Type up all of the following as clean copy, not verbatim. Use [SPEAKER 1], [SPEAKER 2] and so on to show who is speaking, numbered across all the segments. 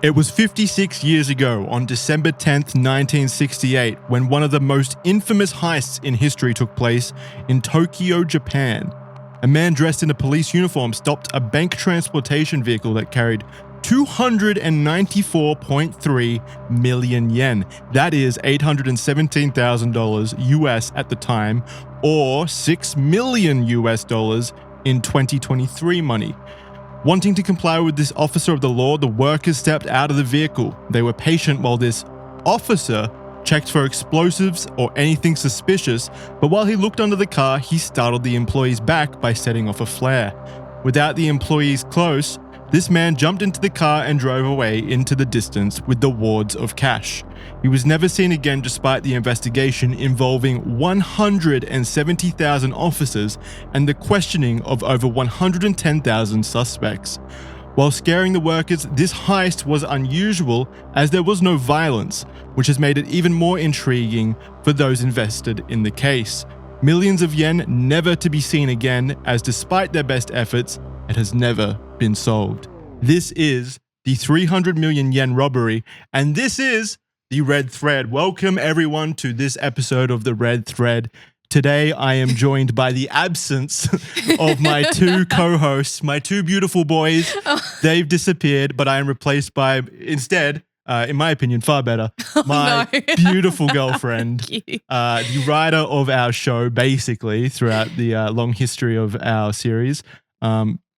[SPEAKER 1] It was 56 years ago on December 10th, 1968, when one of the most infamous heists in history took place in Tokyo, Japan. A man dressed in a police uniform stopped a bank transportation vehicle that carried 294.3 million yen. That is $817,000 US at the time, or $6 million US dollars in 2023 money. Wanting to comply with this officer of the law, the workers stepped out of the vehicle. They were patient while this officer checked for explosives or anything suspicious, but while he looked under the car, he startled the employees back by setting off a flare. Without the employees close, this man jumped into the car and drove away into the distance with the wads of cash. He was never seen again despite the investigation involving 170,000 officers and the questioning of over 110,000 suspects. While scaring the workers, this heist was unusual as there was no violence, which has made it even more intriguing for those invested in the case. Millions of yen never to be seen again, as despite their best efforts, it has never been solved. This is the 300 million yen robbery, and this is the Red Thread. Welcome everyone to this episode of the Red Thread. Today I am joined by the absence of my two co-hosts, my two beautiful boys. They've disappeared, but I am replaced by, instead, in my opinion, far better, my beautiful girlfriend, the writer of our show, basically, throughout the long history of our series.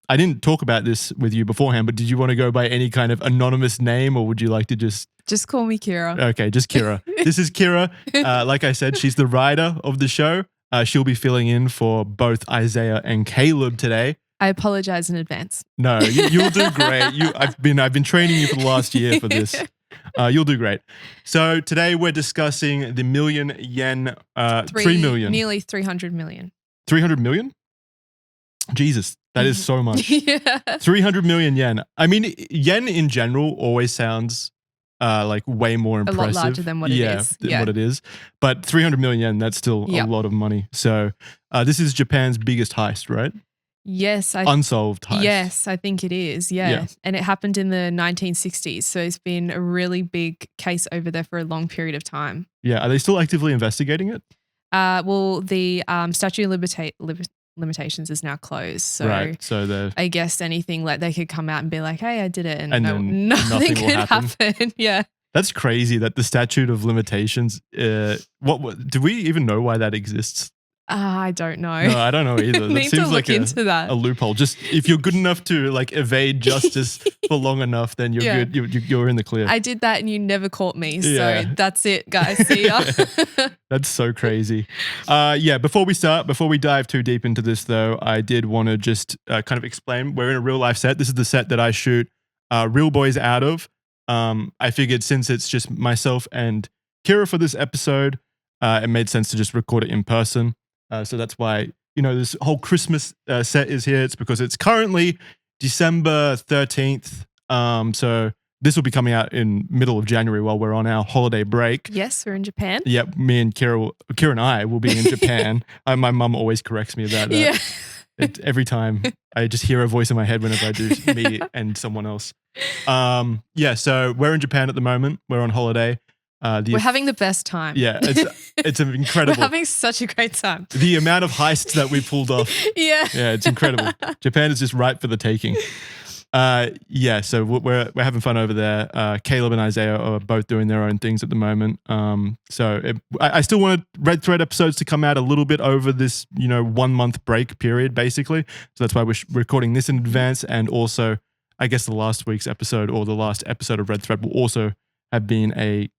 [SPEAKER 1] I didn't talk about this with you beforehand, but did you want to go by any kind of anonymous name, or would you like to just call me Kyrra? Okay, just Kyrra. This is Kyrra. Like I said, she's the writer of the show. She'll be filling in for both Isaiah and Caleb today.
[SPEAKER 2] I apologize in advance.
[SPEAKER 1] No, you'll do great. I've been training you for the last year for this. You'll do great. So today we're discussing the Million Yen, 3 million.
[SPEAKER 2] Nearly 300 million.
[SPEAKER 1] 300 million? Jesus, that is so much.
[SPEAKER 2] Yeah.
[SPEAKER 1] 300 million yen. I mean, yen in general always sounds like way more impressive.
[SPEAKER 2] A lot larger than what it is.
[SPEAKER 1] Than what it is. But 300 million yen, that's still a lot of money. So this is Japan's biggest heist, right?
[SPEAKER 2] Yes.
[SPEAKER 1] Unsolved heist.
[SPEAKER 2] Yes, I think it is. Yeah. And it happened in the 1960s. So it's been a really big case over there for a long period of time.
[SPEAKER 1] Yeah. Are they still actively investigating it?
[SPEAKER 2] Well, the statute of limitations is now closed. So,
[SPEAKER 1] right. So
[SPEAKER 2] I guess anything like they could come out and be like, hey, I did it. And
[SPEAKER 1] then
[SPEAKER 2] nothing could happen. Yeah.
[SPEAKER 1] That's crazy that the statute of limitations, what do we even know why that exists?
[SPEAKER 2] I don't know.
[SPEAKER 1] No, I don't know either. That
[SPEAKER 2] Need
[SPEAKER 1] seems
[SPEAKER 2] to look
[SPEAKER 1] like
[SPEAKER 2] into that.
[SPEAKER 1] A loophole. Just if you're good enough to like evade justice for long enough, then you're good. You're in the clear.
[SPEAKER 2] I did that and you never caught me. So that's it, guys. See ya.
[SPEAKER 1] That's so crazy. Before we dive too deep into this though, I did want to just kind of explain. We're in a real life set. This is the set that I shoot Real Boys out of. I figured since it's just myself and Kyrra for this episode, it made sense to just record it in person. So that's why, this whole Christmas set is here. It's because it's currently December 13th. So this will be coming out in middle of January while we're on our holiday break.
[SPEAKER 2] Yes, we're in Japan.
[SPEAKER 1] Yep, me and Kyrra and I will be in Japan. My mum always corrects me about that.
[SPEAKER 2] Yeah.
[SPEAKER 1] Every time I just hear a voice in my head whenever I do me and someone else. So we're in Japan at the moment. We're on holiday.
[SPEAKER 2] We're having the best time.
[SPEAKER 1] Yeah, it's incredible.
[SPEAKER 2] We're having such a great time.
[SPEAKER 1] The amount of heists that we pulled off.
[SPEAKER 2] Yeah,
[SPEAKER 1] it's incredible. Japan is just ripe for the taking. So we're having fun over there. Caleb and Isaiah are both doing their own things at the moment. I still wanted Red Thread episodes to come out a little bit over this 1 month break period, basically. So that's why we're recording this in advance, and also I guess the last week's episode or the last episode of Red Thread will also have been a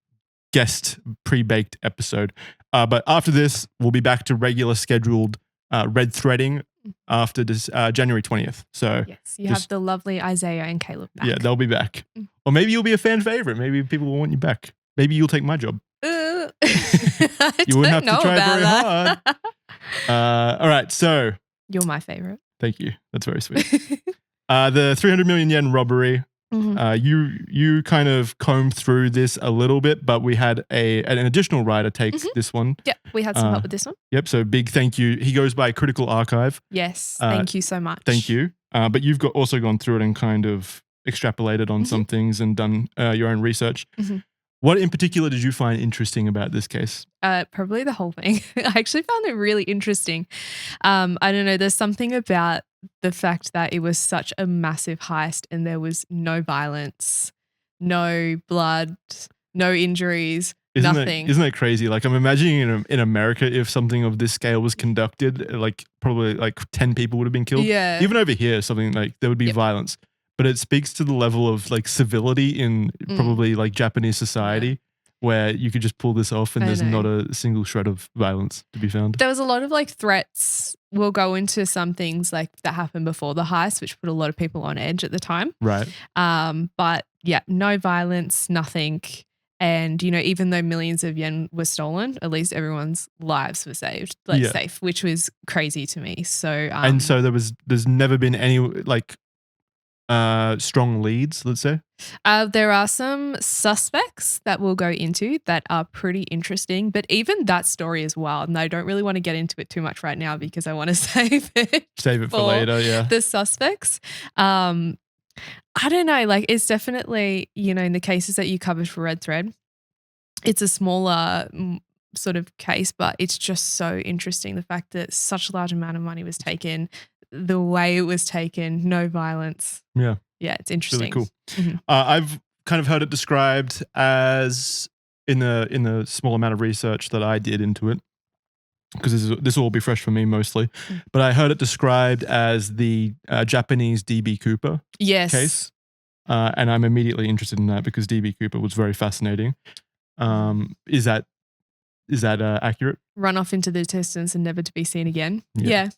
[SPEAKER 1] guest pre-baked episode. But after this, we'll be back to regular scheduled Red Threading after this January 20th. So
[SPEAKER 2] yes, you have the lovely Isaiah and Caleb back.
[SPEAKER 1] Yeah, they'll be back. Or maybe you'll be a fan favorite. Maybe people will want you back. Maybe you'll take my job.
[SPEAKER 2] You
[SPEAKER 1] wouldn't have to try very hard. All right, so
[SPEAKER 2] you're my favorite.
[SPEAKER 1] Thank you. That's very sweet. The 300 million yen robbery. Mm-hmm. You kind of combed through this a little bit, but we had an additional writer take this one.
[SPEAKER 2] Yep, we had some help with this one.
[SPEAKER 1] Yep, so big thank you. He goes by Critical Archive.
[SPEAKER 2] Yes, thank you so much.
[SPEAKER 1] Thank you. But you've also gone through it and kind of extrapolated on some things and done your own research. What in particular did you find interesting about this case?
[SPEAKER 2] Probably the whole thing. I actually found it really interesting. I don't know. There's something about the fact that it was such a massive heist and there was no violence, no blood, no injuries, nothing.
[SPEAKER 1] Isn't that crazy? Like I'm imagining in America, if something of this scale was conducted, like probably like 10 people would have been killed.
[SPEAKER 2] Yeah.
[SPEAKER 1] Even over here, something like there would be violence. But it speaks to the level of like civility in probably like Japanese society where you could just pull this off and there's not a single shred of violence to be found.
[SPEAKER 2] There was a lot of like threats. We'll go into some things like that happened before the heist, which put a lot of people on edge at the time.
[SPEAKER 1] Right.
[SPEAKER 2] But yeah, no violence, nothing. And, you know, even though millions of yen were stolen, at least everyone's lives were saved, safe, which was crazy to me. So,
[SPEAKER 1] and so there's never been any like strong leads, let's say?
[SPEAKER 2] There are some suspects that we'll go into that are pretty interesting, but even that story is wild. And I don't really want to get into it too much right now because I want to save it.
[SPEAKER 1] Save it for later, yeah.
[SPEAKER 2] The suspects. I don't know, like it's definitely, you know, in the cases that you covered for Red Thread, it's a smaller sort of case, but it's just so interesting. The fact that such a large amount of money was taken, the way it was taken, no violence.
[SPEAKER 1] Yeah.
[SPEAKER 2] Yeah, it's interesting.
[SPEAKER 1] Really cool. I've kind of heard it described as in the small amount of research that I did into it, because this will all be fresh for me mostly, but I heard it described as the Japanese DB Cooper case. And I'm immediately interested in that because DB Cooper was very fascinating. Is that accurate?
[SPEAKER 2] Run off into the distance and never to be seen again. Yeah.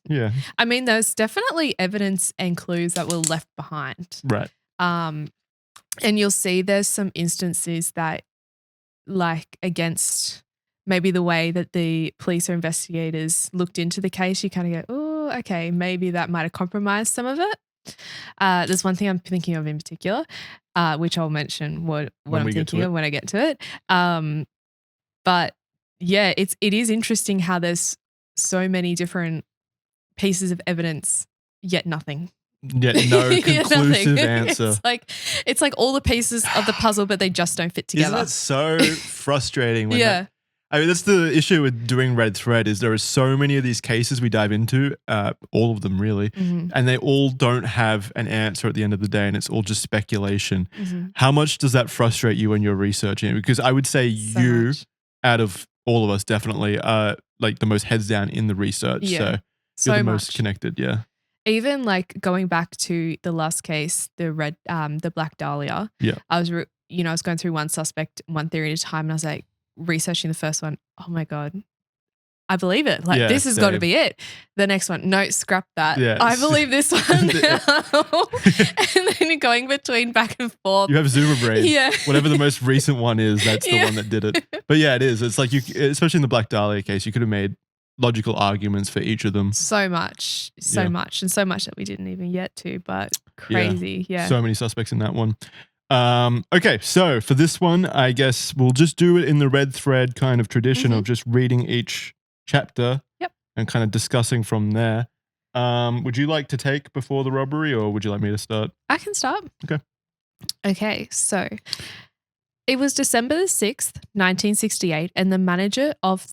[SPEAKER 2] I mean, there's definitely evidence and clues that were left behind.
[SPEAKER 1] Right.
[SPEAKER 2] And you'll see there's some instances that, like, against maybe the way that the police or investigators looked into the case, you kind of go, oh, okay, maybe that might have compromised some of it. There's one thing I'm thinking of in particular, which I'll mention what I'm thinking of when I get to it. But yeah, it is interesting how there's so many different pieces of evidence, yet nothing.
[SPEAKER 1] Yet no conclusive answer.
[SPEAKER 2] It's like all the pieces of the puzzle, but they just don't fit together.
[SPEAKER 1] Isn't that so frustrating? I mean, that's the issue with doing Red Thread is there are so many of these cases we dive into, all of them really, and they all don't have an answer at the end of the day, and it's all just speculation. How much does that frustrate you when you're researching it? Because I would say out of all of us, definitely are like the most heads down in the research. So you're the most connected. Yeah.
[SPEAKER 2] Even like going back to the last case, the Black Dahlia.
[SPEAKER 1] Yeah.
[SPEAKER 2] I was going through one suspect, one theory at a time, and I was like researching the first one. Oh my God, I believe it. Like this has got to be it. The next one, no, scrap that. Yeah. I believe this one now. And then going between back and forth.
[SPEAKER 1] You have Zoomer brain. Yeah. Whatever the most recent one is, that's the one that did it. But yeah, it is. It's like especially in the Black Dahlia case, you could have made logical arguments for each of them.
[SPEAKER 2] So much, and so much that we didn't even get to, but crazy. Yeah.
[SPEAKER 1] So many suspects in that one. Okay, so for this one, I guess we'll just do it in the Red Thread kind of tradition of just reading each chapter and kind of discussing from there. Would you like to take before the robbery or would you like me to start?
[SPEAKER 2] I can start.
[SPEAKER 1] Okay,
[SPEAKER 2] so it was December the 6th, 1968, and the manager of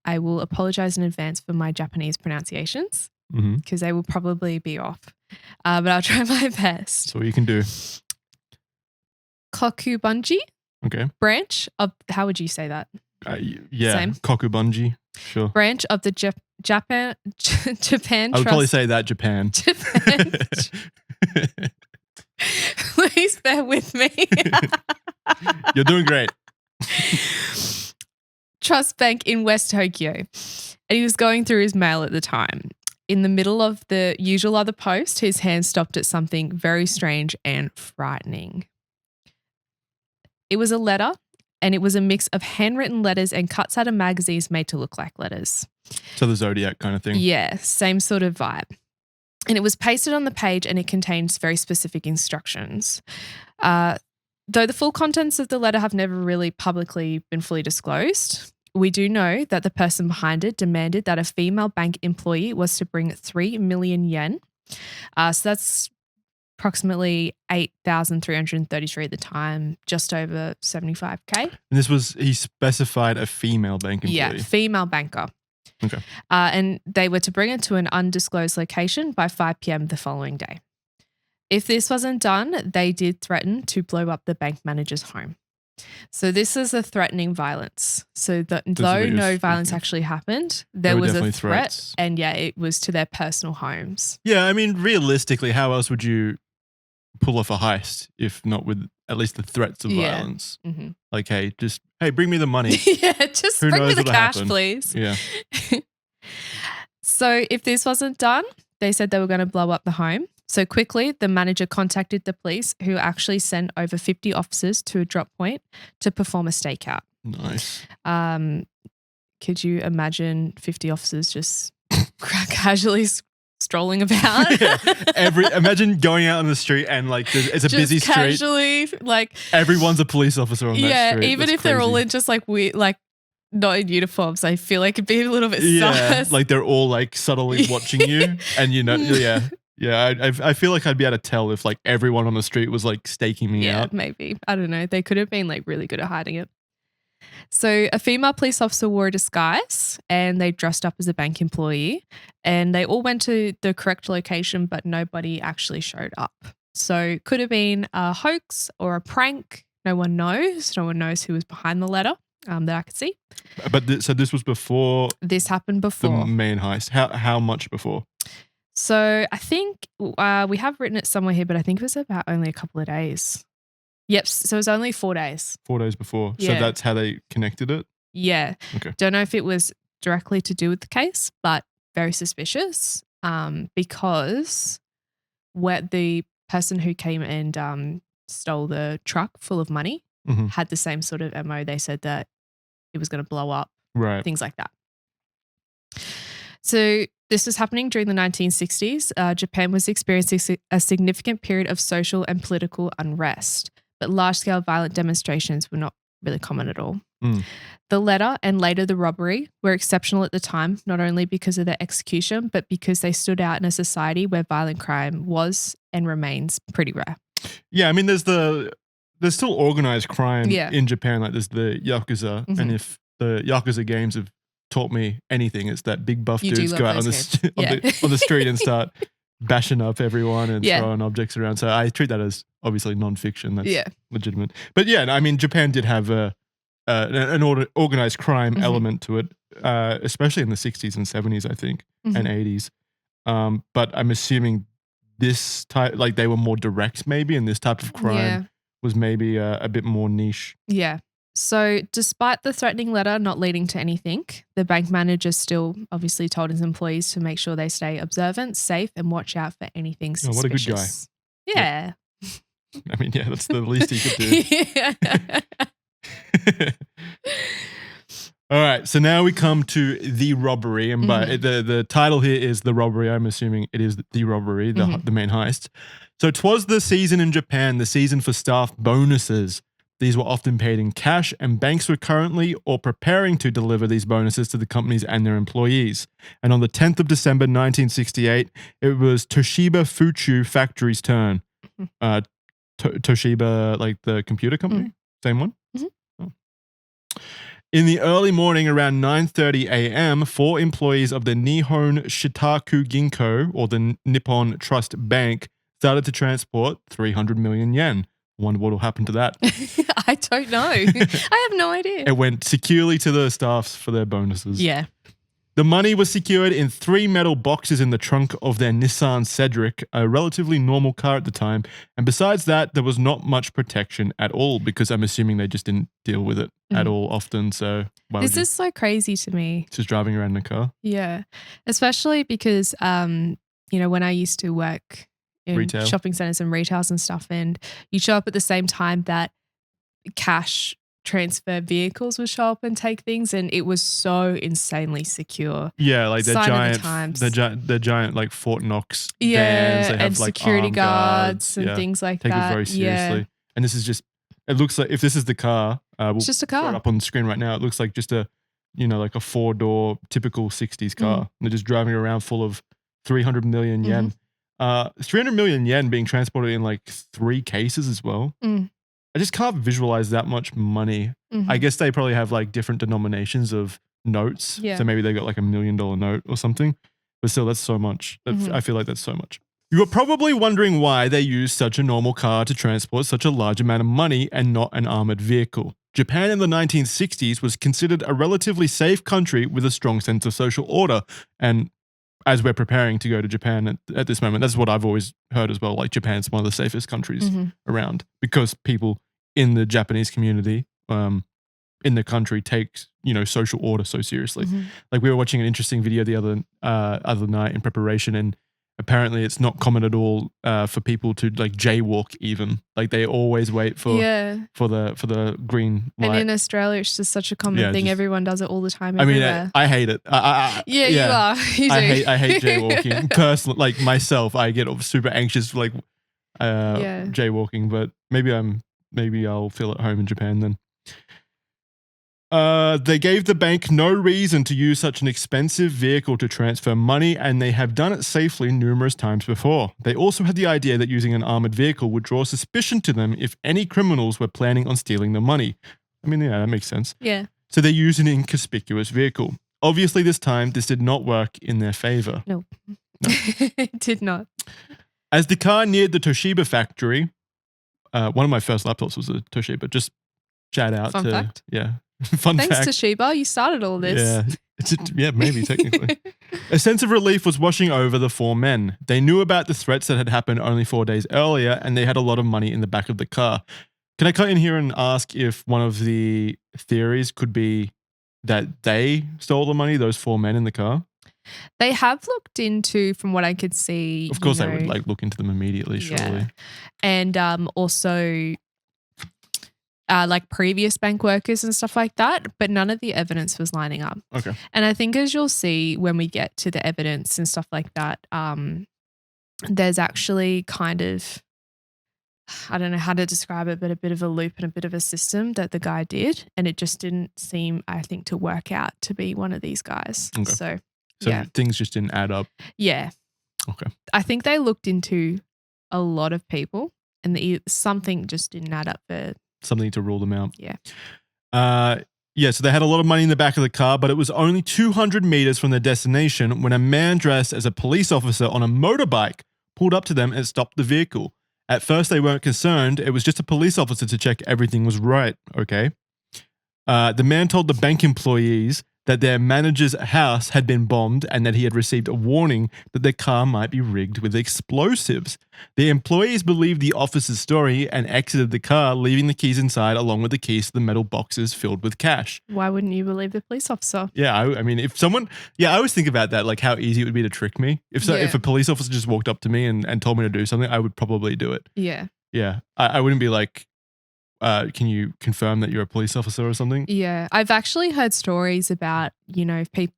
[SPEAKER 2] I will apologize in advance for my Japanese pronunciations because they will probably be off, but I'll try my best.
[SPEAKER 1] So you can do.
[SPEAKER 2] Kokubunji branch of, how would you say that?
[SPEAKER 1] Same. Kokubunji, sure.
[SPEAKER 2] Branch of the Japan
[SPEAKER 1] I would probably say that Japan.
[SPEAKER 2] Please bear with me.
[SPEAKER 1] You're doing great.
[SPEAKER 2] Trust Bank in West Tokyo. And he was going through his mail at the time. In the middle of the usual other post, his hand stopped at something very strange and frightening. It was a letter, and it was a mix of handwritten letters and cuts out of magazines made to look like letters.
[SPEAKER 1] So the Zodiac kind of thing.
[SPEAKER 2] Yeah, same sort of vibe. And it was pasted on the page, and it contains very specific instructions. Though the full contents of the letter have never really publicly been fully disclosed, we do know that the person behind it demanded that a female bank employee was to bring 3 million yen. So that's approximately 8,333 at the time, just over 75K.
[SPEAKER 1] And he specified a female bank employee.
[SPEAKER 2] Yeah, female banker.
[SPEAKER 1] Okay.
[SPEAKER 2] And they were to bring it to an undisclosed location by 5 p.m. the following day. If this wasn't done, they did threaten to blow up the bank manager's home. So this is a threatening violence. So though no violence actually happened, there was a threat.
[SPEAKER 1] Threats.
[SPEAKER 2] And yeah, it was to their personal homes.
[SPEAKER 1] Yeah, I mean, realistically, how else would you pull off a heist if not with at least the threats of violence?
[SPEAKER 2] Mm-hmm.
[SPEAKER 1] Like, hey, bring me the money.
[SPEAKER 2] Yeah, just
[SPEAKER 1] Who
[SPEAKER 2] bring me
[SPEAKER 1] knows
[SPEAKER 2] the
[SPEAKER 1] what'll
[SPEAKER 2] cash,
[SPEAKER 1] happen?
[SPEAKER 2] please.
[SPEAKER 1] Yeah.
[SPEAKER 2] So if this wasn't done, they said they were going to blow up the home. So quickly, the manager contacted the police, who actually sent over 50 officers to a drop point to perform a stakeout.
[SPEAKER 1] Nice.
[SPEAKER 2] Could you imagine 50 officers just casually strolling about?
[SPEAKER 1] Yeah. Imagine going out on the street and like it's a busy street.
[SPEAKER 2] Casually, like
[SPEAKER 1] everyone's a police officer on that street.
[SPEAKER 2] Yeah, even
[SPEAKER 1] That's
[SPEAKER 2] if they're all
[SPEAKER 1] crazy.
[SPEAKER 2] in just like weird, like not in uniforms, I feel like it'd be a little bit sus.
[SPEAKER 1] Like they're all like subtly watching you, and yeah. I feel like I'd be able to tell if like everyone on the street was like staking me out.
[SPEAKER 2] Maybe. I don't know. They could have been like really good at hiding it. So a female police officer wore a disguise and they dressed up as a bank employee, and they all went to the correct location, but nobody actually showed up. So it could have been a hoax or a prank. No one knows. No one knows who was behind the letter that I could see.
[SPEAKER 1] But so this was before
[SPEAKER 2] This happened
[SPEAKER 1] the
[SPEAKER 2] before.
[SPEAKER 1] main heist. How much before?
[SPEAKER 2] So I think we have written it somewhere here, but I think it was about only a couple of days. Yep. So it was only 4 days.
[SPEAKER 1] 4 days before.
[SPEAKER 2] Yeah.
[SPEAKER 1] So that's how they connected it?
[SPEAKER 2] Yeah.
[SPEAKER 1] Okay.
[SPEAKER 2] Don't know if it was directly to do with the case, but very suspicious because the person who came and stole the truck full of money had the same sort of MO. They said that it was going to blow up,
[SPEAKER 1] right?
[SPEAKER 2] Things like that. So this was happening during the 1960s. Japan was experiencing a significant period of social and political unrest, but large-scale violent demonstrations were not really common at all. The letter and later the robbery were exceptional at the time, not only because of their execution, but because they stood out in a society where violent crime was and remains pretty rare.
[SPEAKER 1] Yeah, I mean, there's still organized crime in Japan. Like there's the Yakuza, and if the Yakuza games have taught me anything, it's that big buff dudes go out on the street and start bashing up everyone and throwing objects around. So I treat that as obviously non-fiction. That's legitimate. But yeah, I mean, Japan did have an organized crime element to it, especially in the 60s and 70s, I think, and 80s. But I'm assuming this type, like they were more direct maybe, and this type of crime was maybe a bit more niche. Yeah.
[SPEAKER 2] So despite the threatening letter not leading to anything, the bank manager still obviously told his employees to make sure they stay observant, safe, and watch out for anything suspicious.
[SPEAKER 1] What a good guy.
[SPEAKER 2] Yeah.
[SPEAKER 1] I mean, yeah, that's the least he could do. All right, so now we come to the robbery, and by the title here is The Robbery. I'm assuming it is the robbery, the main heist. So 'twas the season in Japan, the season for staff bonuses. These were often paid in cash, and banks were currently or preparing to deliver these bonuses to the companies and their employees. And on the 10th of December 1968, it was Toshiba Fuchu Factory's turn. Toshiba, like the computer company? Same one? Oh. In the early morning, around 9:30 a.m., 4 employees of the Nihon Shitaku Ginko, or the Nippon Trust Bank, started to transport 300 million yen. Wonder what will happen to that.
[SPEAKER 2] I don't know. I have no idea.
[SPEAKER 1] It went securely to the staffs for their bonuses.
[SPEAKER 2] Yeah.
[SPEAKER 1] The money was secured in 3 metal boxes in the trunk of their Nissan Cedric, a relatively normal car at the time. And besides that, there was not much protection at all, because I'm assuming they just didn't deal with it at all often. So
[SPEAKER 2] this is so crazy to me.
[SPEAKER 1] Just driving around in a car.
[SPEAKER 2] Yeah. Especially because, when I used to work in
[SPEAKER 1] retail,
[SPEAKER 2] shopping centers and retails and stuff, and you show up at the same time that cash transfer vehicles would show up and take things, and it was so insanely secure.
[SPEAKER 1] Yeah, like the giant like Fort Knox vans. They have
[SPEAKER 2] and
[SPEAKER 1] like
[SPEAKER 2] security guards and things like that.
[SPEAKER 1] Take it very seriously. And this is just, it looks like, if this is the car,
[SPEAKER 2] it's just a car.
[SPEAKER 1] Throw it up on the screen right now. It looks like just a, like a 4-door typical 60s car. And they're just driving around full of 300 million yen. 300 million yen being transported in like 3 cases as well. I just can't visualize that much money. I guess they probably have like different denominations of notes.
[SPEAKER 2] Yeah.
[SPEAKER 1] So maybe they got like $1 million note or something. But still, that's so much. I feel like that's so much. You are probably wondering why they use such a normal car to transport such a large amount of money and not an armored vehicle. Japan in the 1960s was considered a relatively safe country with a strong sense of social order. And as we're preparing to go to Japan at this moment, that's what I've always heard as well. Like Japan's one of the safest countries around because people in the Japanese community, in the country, take social order so seriously. Like we were watching an interesting video the other night in preparation, and apparently it's not common at all for people to like jaywalk even. Like they always wait for the green light.
[SPEAKER 2] And in Australia, it's just such a common thing. Everyone does it all the time.
[SPEAKER 1] I mean,
[SPEAKER 2] everywhere.
[SPEAKER 1] I hate it.
[SPEAKER 2] You are. You do.
[SPEAKER 1] I hate jaywalking. Personally, like myself, I get super anxious like jaywalking. But maybe I'll feel at home in Japan then. They gave the bank no reason to use such an expensive vehicle to transfer money, and they have done it safely numerous times before. They also had the idea that using an armored vehicle would draw suspicion to them if any criminals were planning on stealing the money. I mean, yeah, that makes sense.
[SPEAKER 2] Yeah.
[SPEAKER 1] So they used an inconspicuous vehicle. Obviously, this did not work in their favor.
[SPEAKER 2] No. It did not.
[SPEAKER 1] As the car neared the Toshiba factory, one of my first laptops was a Toshiba. Just shout out
[SPEAKER 2] Fun fact.
[SPEAKER 1] Yeah. Fun
[SPEAKER 2] Thanks
[SPEAKER 1] fact.
[SPEAKER 2] Toshiba, you started all this.
[SPEAKER 1] Yeah, maybe technically. A sense of relief was washing over the 4 men. They knew about the threats that had happened only 4 days earlier, and they had a lot of money in the back of the car. Can I cut in here and ask if one of the theories could be that they stole the money, those 4 men in the car?
[SPEAKER 2] They have looked into, from what I could see.
[SPEAKER 1] Of course, they would like look into them immediately, surely.
[SPEAKER 2] Yeah. And also like previous bank workers and stuff like that, but none of the evidence was lining up.
[SPEAKER 1] Okay.
[SPEAKER 2] And I think as you'll see when we get to the evidence and stuff like that, there's actually kind of, I don't know how to describe it, but a bit of a loop and a bit of a system that the guy did. And it just didn't seem, I think, to work out to be one of these guys.
[SPEAKER 1] Okay.
[SPEAKER 2] So
[SPEAKER 1] yeah. Things just didn't add up.
[SPEAKER 2] Yeah.
[SPEAKER 1] Okay.
[SPEAKER 2] I think they looked into a lot of people and something just didn't add up for
[SPEAKER 1] something to rule them out.
[SPEAKER 2] Yeah.
[SPEAKER 1] So they had a lot of money in the back of the car, but it was only 200 meters from their destination when a man dressed as a police officer on a motorbike pulled up to them and stopped the vehicle. At first, they weren't concerned. It was just a police officer to check everything was right, okay? The man told the bank employees that their manager's house had been bombed and that he had received a warning that their car might be rigged with explosives. The employees believed the officer's story and exited the car, leaving the keys inside along with the keys to the metal boxes filled with cash.
[SPEAKER 2] Why wouldn't you believe the police officer?
[SPEAKER 1] Yeah, I mean, if someone... Yeah, I always think about that, like how easy it would be to trick me. If a police officer just walked up to me and told me to do something, I would probably do it.
[SPEAKER 2] Yeah.
[SPEAKER 1] Yeah. I wouldn't be like, can you confirm that you're a police officer or something?
[SPEAKER 2] Yeah. I've actually heard stories about, people,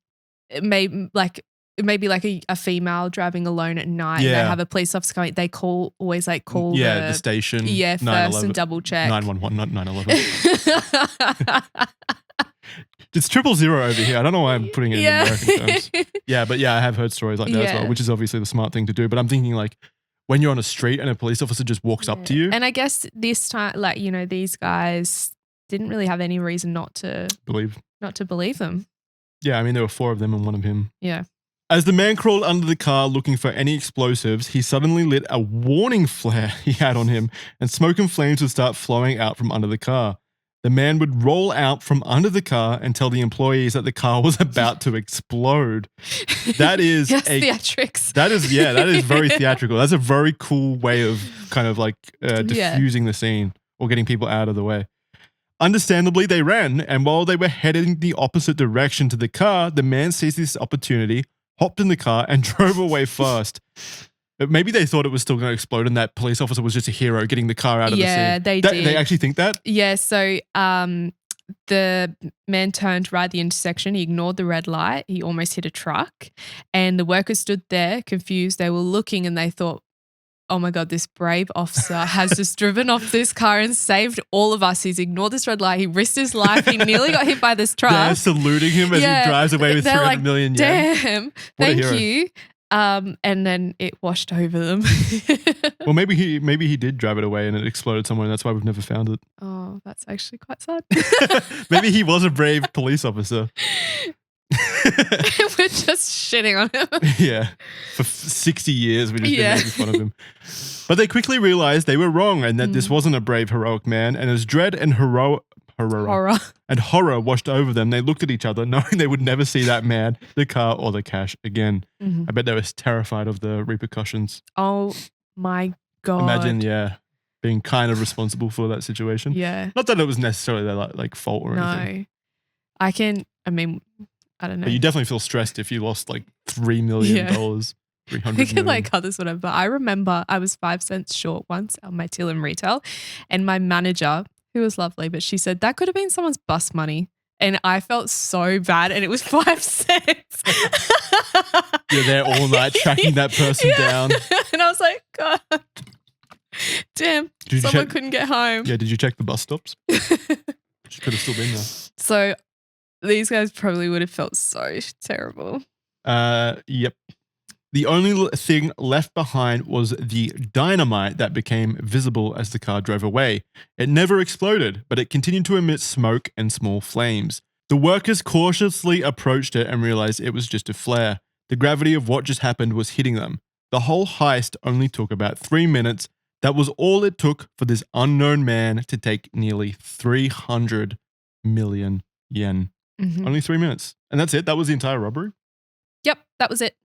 [SPEAKER 2] it may be like a female driving alone at night.
[SPEAKER 1] Yeah.
[SPEAKER 2] And they have a police officer coming. They always call
[SPEAKER 1] the station.
[SPEAKER 2] Yeah, first and double check.
[SPEAKER 1] 911, not 911. It's 000 over here. I don't know why I'm putting it in American terms. Yeah, but I have heard stories like that as well, which is obviously the smart thing to do. But I'm thinking like, when you're on a street and a police officer just walks up to you.
[SPEAKER 2] And I guess this time, these guys didn't really have any reason not to believe them.
[SPEAKER 1] Yeah, I mean, there were 4 of them and 1 of him.
[SPEAKER 2] Yeah.
[SPEAKER 1] As the man crawled under the car looking for any explosives, he suddenly lit a warning flare he had on him, and smoke and flames would start flowing out from under the car. The man would roll out from under the car and tell the employees that the car was about to explode. That is
[SPEAKER 2] theatrics.
[SPEAKER 1] That is very theatrical. That's a very cool way of kind of like diffusing the scene or getting people out of the way. Understandably, they ran, and while they were heading the opposite direction to the car, the man seized this opportunity, hopped in the car, and drove away fast. Maybe they thought it was still going to explode and that police officer was just a hero getting the car out of the scene.
[SPEAKER 2] Yeah, they did.
[SPEAKER 1] They actually think that?
[SPEAKER 2] Yeah, so the man turned right at the intersection. He ignored the red light. He almost hit a truck. And the workers stood there confused. They were looking and they thought, oh my God, this brave officer has just driven off this car and saved all of us. He's ignored this red light. He risked his life. He nearly got hit by this truck.
[SPEAKER 1] They're saluting him as he drives away with 300 million yen.
[SPEAKER 2] Damn, thank you. And then it washed over them.
[SPEAKER 1] Well, maybe he did drive it away and it exploded somewhere, and that's why we've never found it.
[SPEAKER 2] Oh, that's actually quite sad.
[SPEAKER 1] Maybe he was a brave police officer.
[SPEAKER 2] We're just shitting on him.
[SPEAKER 1] Yeah. For 60 years, we've just been making fun of him. But they quickly realized they were wrong and that this wasn't a brave, heroic man. And as dread and horror washed over them, they looked at each other, knowing they would never see that man, the car, or the cash again. I bet they were terrified of the repercussions.
[SPEAKER 2] Oh my God.
[SPEAKER 1] Imagine, being kind of responsible for that situation.
[SPEAKER 2] Yeah.
[SPEAKER 1] Not that it was necessarily their like fault or anything.
[SPEAKER 2] No. I don't know.
[SPEAKER 1] But you definitely feel stressed if you lost like $3 million.
[SPEAKER 2] We can like cut this whatever. But I remember I was 5 cents short once on my till in retail, and my manager, who was lovely, but she said that could have been someone's bus money. And I felt so bad, and it was 5 cents.
[SPEAKER 1] You're there all night tracking that person down.
[SPEAKER 2] And I was like, God, damn, someone couldn't get home.
[SPEAKER 1] Yeah, did you check the bus stops? She could have still been there.
[SPEAKER 2] So these guys probably would have felt so terrible.
[SPEAKER 1] Yep. The only thing left behind was the dynamite that became visible as the car drove away. It never exploded, but it continued to emit smoke and small flames. The workers cautiously approached it and realized it was just a flare. The gravity of what just happened was hitting them. The whole heist only took about 3 minutes. That was all it took for this unknown man to take nearly 300 million yen. Only 3 minutes. And that's it? That was the entire robbery?
[SPEAKER 2] Yep, that was it.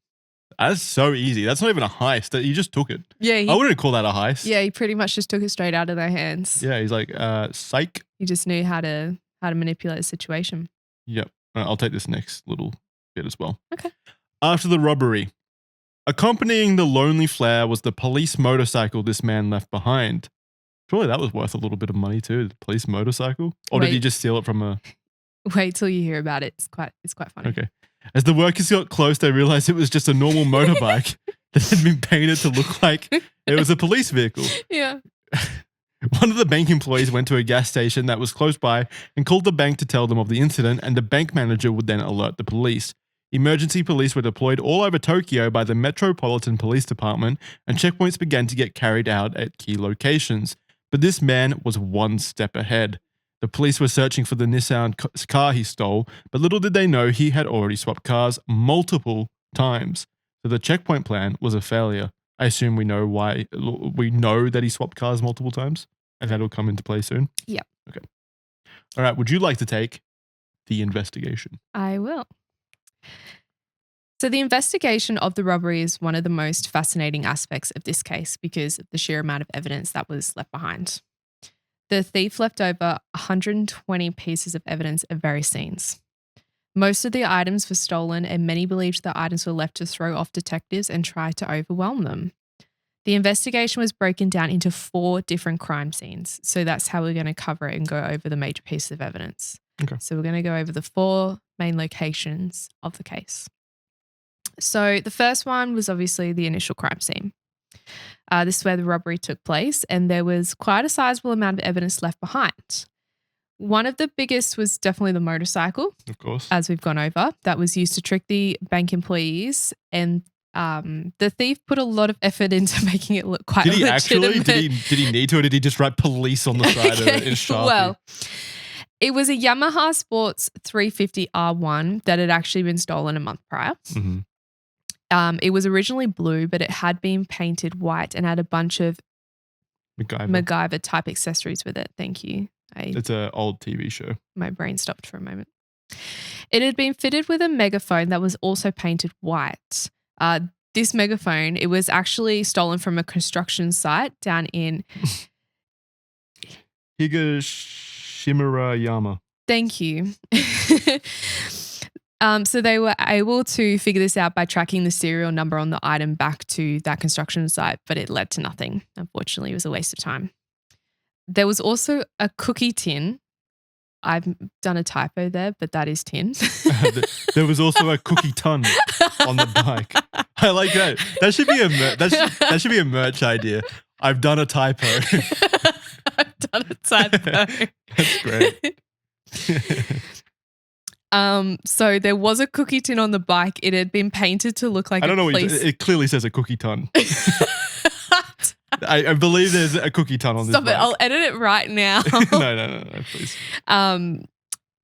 [SPEAKER 1] That's so easy. That's not even a heist. You just took it.
[SPEAKER 2] Yeah.
[SPEAKER 1] I wouldn't call that a heist.
[SPEAKER 2] Yeah, he pretty much just took it straight out of their hands.
[SPEAKER 1] Yeah, he's like, psych.
[SPEAKER 2] He just knew how to manipulate the situation.
[SPEAKER 1] Yep. I'll take this next little bit as well.
[SPEAKER 2] Okay.
[SPEAKER 1] After the robbery, accompanying the lonely flare was the police motorcycle this man left behind. Surely that was worth a little bit of money too, the police motorcycle? Or did he just steal it from a...
[SPEAKER 2] Wait till you hear about it. It's quite funny.
[SPEAKER 1] Okay. As the workers got close, they realized it was just a normal motorbike that had been painted to look like it was a police vehicle.
[SPEAKER 2] Yeah.
[SPEAKER 1] One of the bank employees went to a gas station that was close by and called the bank to tell them of the incident, and the bank manager would then alert the police. Emergency police were deployed all over Tokyo by the Metropolitan Police Department, and checkpoints began to get carried out at key locations. But this man was one step ahead. The police were searching for the Nissan car he stole, but little did they know he had already swapped cars multiple times. So the checkpoint plan was a failure. I assume we know why. We know that he swapped cars multiple times, and that'll come into play soon.
[SPEAKER 2] Yep.
[SPEAKER 1] Okay. All right. Would you like to take the investigation?
[SPEAKER 2] I will. So the investigation of the robbery is one of the most fascinating aspects of this case because of the sheer amount of evidence that was left behind. The thief left over 120 pieces of evidence at various scenes. Most of the items were stolen, and many believed the items were left to throw off detectives and try to overwhelm them. The investigation was broken down into 4 different crime scenes. So that's how we're going to cover it and go over the major pieces of evidence.
[SPEAKER 1] Okay.
[SPEAKER 2] So we're going to go over the 4 main locations of the case. So the first one was obviously the initial crime scene. This is where the robbery took place, and there was quite a sizable amount of evidence left behind. One of the biggest was definitely the motorcycle,
[SPEAKER 1] of course,
[SPEAKER 2] as we've gone over, that was used to trick the bank employees, and the thief put a lot of effort into making it look quite legitimate.
[SPEAKER 1] Did he need to, or did he just write police on the side of it in Sharpie?
[SPEAKER 2] Well, it was a Yamaha Sports 350 R1 that had actually been stolen a month prior.
[SPEAKER 1] Mm-hmm.
[SPEAKER 2] It was originally blue, but it had been painted white and had a bunch of MacGyver type accessories with it. Thank you.
[SPEAKER 1] It's an old TV show.
[SPEAKER 2] My brain stopped for a moment. It had been fitted with a megaphone that was also painted white. This megaphone, it was actually stolen from a construction site down in
[SPEAKER 1] Higashimurayama.
[SPEAKER 2] Thank you. So they were able to figure this out by tracking the serial number on the item back to that construction site, but it led to nothing. Unfortunately, it was a waste of time. There was also a cookie tin. I've done a typo there, but that is tin.
[SPEAKER 1] There was also a cookie ton on the bike. I like that. That should be that should be a merch idea. I've done a typo.
[SPEAKER 2] I've done a typo.
[SPEAKER 1] That's great.
[SPEAKER 2] So there was a cookie tin on the bike. It had been painted to look like
[SPEAKER 1] I don't know.
[SPEAKER 2] police.
[SPEAKER 1] It clearly says a cookie ton. I believe there's a cookie ton on this
[SPEAKER 2] Stop it.
[SPEAKER 1] bike.
[SPEAKER 2] I'll edit it right now.
[SPEAKER 1] No, please.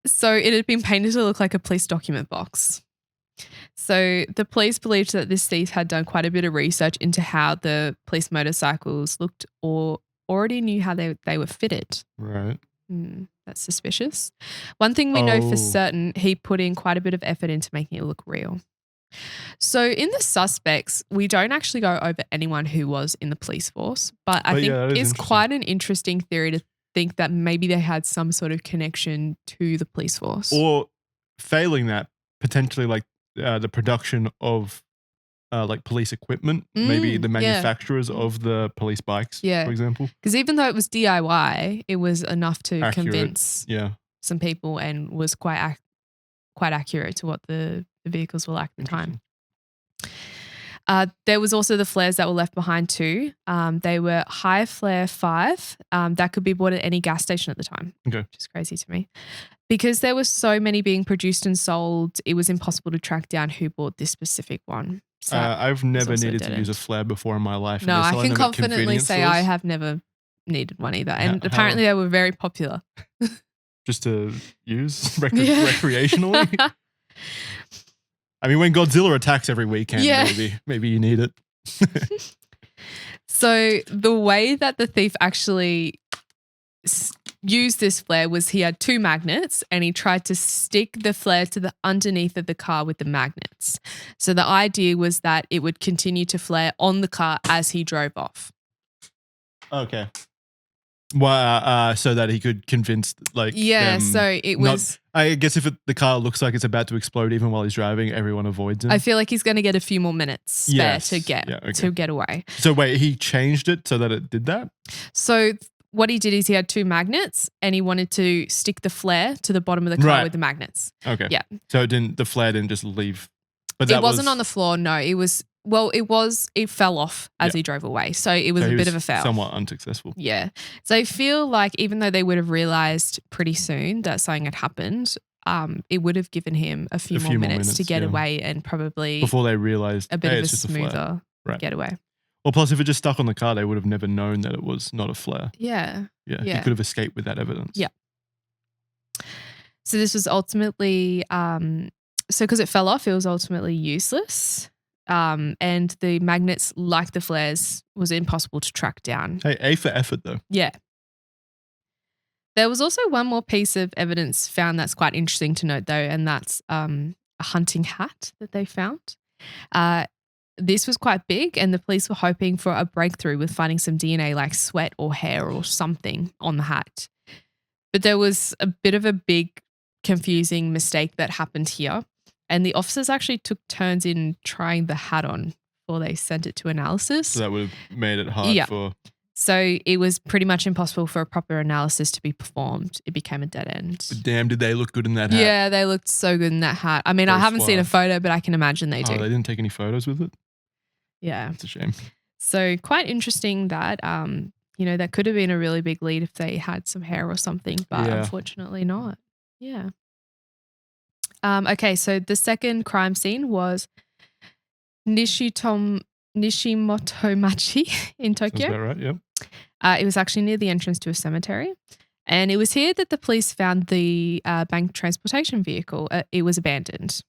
[SPEAKER 2] So it had been painted to look like a police document box. So the police believed that this thief had done quite a bit of research into how the police motorcycles looked or already knew how they were fitted.
[SPEAKER 1] Right.
[SPEAKER 2] That's suspicious. One thing we know for certain, he put in quite a bit of effort into making it look real. So in the suspects, we don't actually go over anyone who was in the police force, but I think it's quite an interesting theory to think that maybe they had some sort of connection to the police force.
[SPEAKER 1] Or failing that, potentially like the production of like police equipment, maybe the manufacturers of the police bikes, for example.
[SPEAKER 2] Because even though it was DIY, it was enough to convince some people and was quite accurate to what the vehicles were like at the time. There was also the flares that were left behind too. They were high flare 5 that could be bought at any gas station at the time, which is crazy to me. Because there were so many being produced and sold, it was impossible to track down who bought this specific one. So
[SPEAKER 1] I've never needed to use a flare before in my life.
[SPEAKER 2] No, I can confidently say I have never needed one either. And apparently they were very popular.
[SPEAKER 1] Just to use recreationally? I mean, when Godzilla attacks every weekend, maybe you need it.
[SPEAKER 2] So the way that the thief actually used this flare was he had 2 magnets and he tried to stick the flare to the underneath of the car with the magnets. So the idea was that it would continue to flare on the car as he drove off.
[SPEAKER 1] Okay. Well, so that he could convince
[SPEAKER 2] so it was.
[SPEAKER 1] I guess if the car looks like it's about to explode, even while he's driving, everyone avoids him.
[SPEAKER 2] I feel like he's going to get a few more minutes spare to get away.
[SPEAKER 1] So wait, he changed it so that it did that?
[SPEAKER 2] So what he did is he had 2 magnets and he wanted to stick the flare to the bottom of the car with the magnets.
[SPEAKER 1] Okay.
[SPEAKER 2] Yeah.
[SPEAKER 1] So the flare didn't just leave. But
[SPEAKER 2] it wasn't on the floor. No, it was. Well, it fell off as he drove away. So it was a bit of a fail.
[SPEAKER 1] Somewhat unsuccessful.
[SPEAKER 2] Yeah. So I feel like even though they would have realized pretty soon that something had happened, it would have given him a few more minutes to get away and probably
[SPEAKER 1] before they realized
[SPEAKER 2] a bit of a smoother getaway.
[SPEAKER 1] Well, plus if it just stuck on the car, they would have never known that it was not a flare.
[SPEAKER 2] Yeah.
[SPEAKER 1] Yeah. He could have escaped with that evidence.
[SPEAKER 2] Yeah. So this was ultimately, because it fell off, it was ultimately useless. And the magnets, like the flares, was impossible to track down.
[SPEAKER 1] Hey, A for effort though.
[SPEAKER 2] Yeah. There was also one more piece of evidence found that's quite interesting to note though, and that's a hunting hat that they found. This was quite big and the police were hoping for a breakthrough with finding some DNA like sweat or hair or something on the hat. But there was a bit of a big confusing mistake that happened here. And the officers actually took turns in trying the hat on before they sent it to analysis.
[SPEAKER 1] So that would have made it hard for...
[SPEAKER 2] So it was pretty much impossible for a proper analysis to be performed. It became a dead end.
[SPEAKER 1] But damn, did they look good in that hat?
[SPEAKER 2] Yeah, they looked so good in that hat. I mean, I haven't seen a photo, but I can imagine they do.
[SPEAKER 1] Oh, they didn't take any photos with it?
[SPEAKER 2] Yeah.
[SPEAKER 1] It's a shame.
[SPEAKER 2] So quite interesting that, that could have been a really big lead if they had some hair or something, but unfortunately not. Yeah. Okay, so the second crime scene was Nishimotomachi in Tokyo.
[SPEAKER 1] Is that right? Yep.
[SPEAKER 2] It was actually near the entrance to a cemetery. And it was here that the police found the bank transportation vehicle. It was abandoned.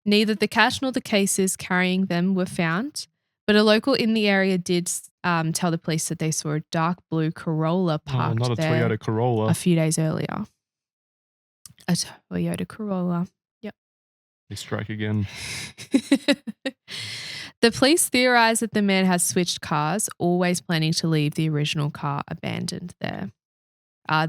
[SPEAKER 2] Neither the cash nor the cases carrying them were found, but a local in the area did tell the police that they saw a dark blue Corolla parked
[SPEAKER 1] not a
[SPEAKER 2] there
[SPEAKER 1] Toyota Corolla.
[SPEAKER 2] a few days earlier. A Toyota Corolla. Yep.
[SPEAKER 1] They strike again.
[SPEAKER 2] The police theorized that the man had switched cars, always planning to leave the original car abandoned there.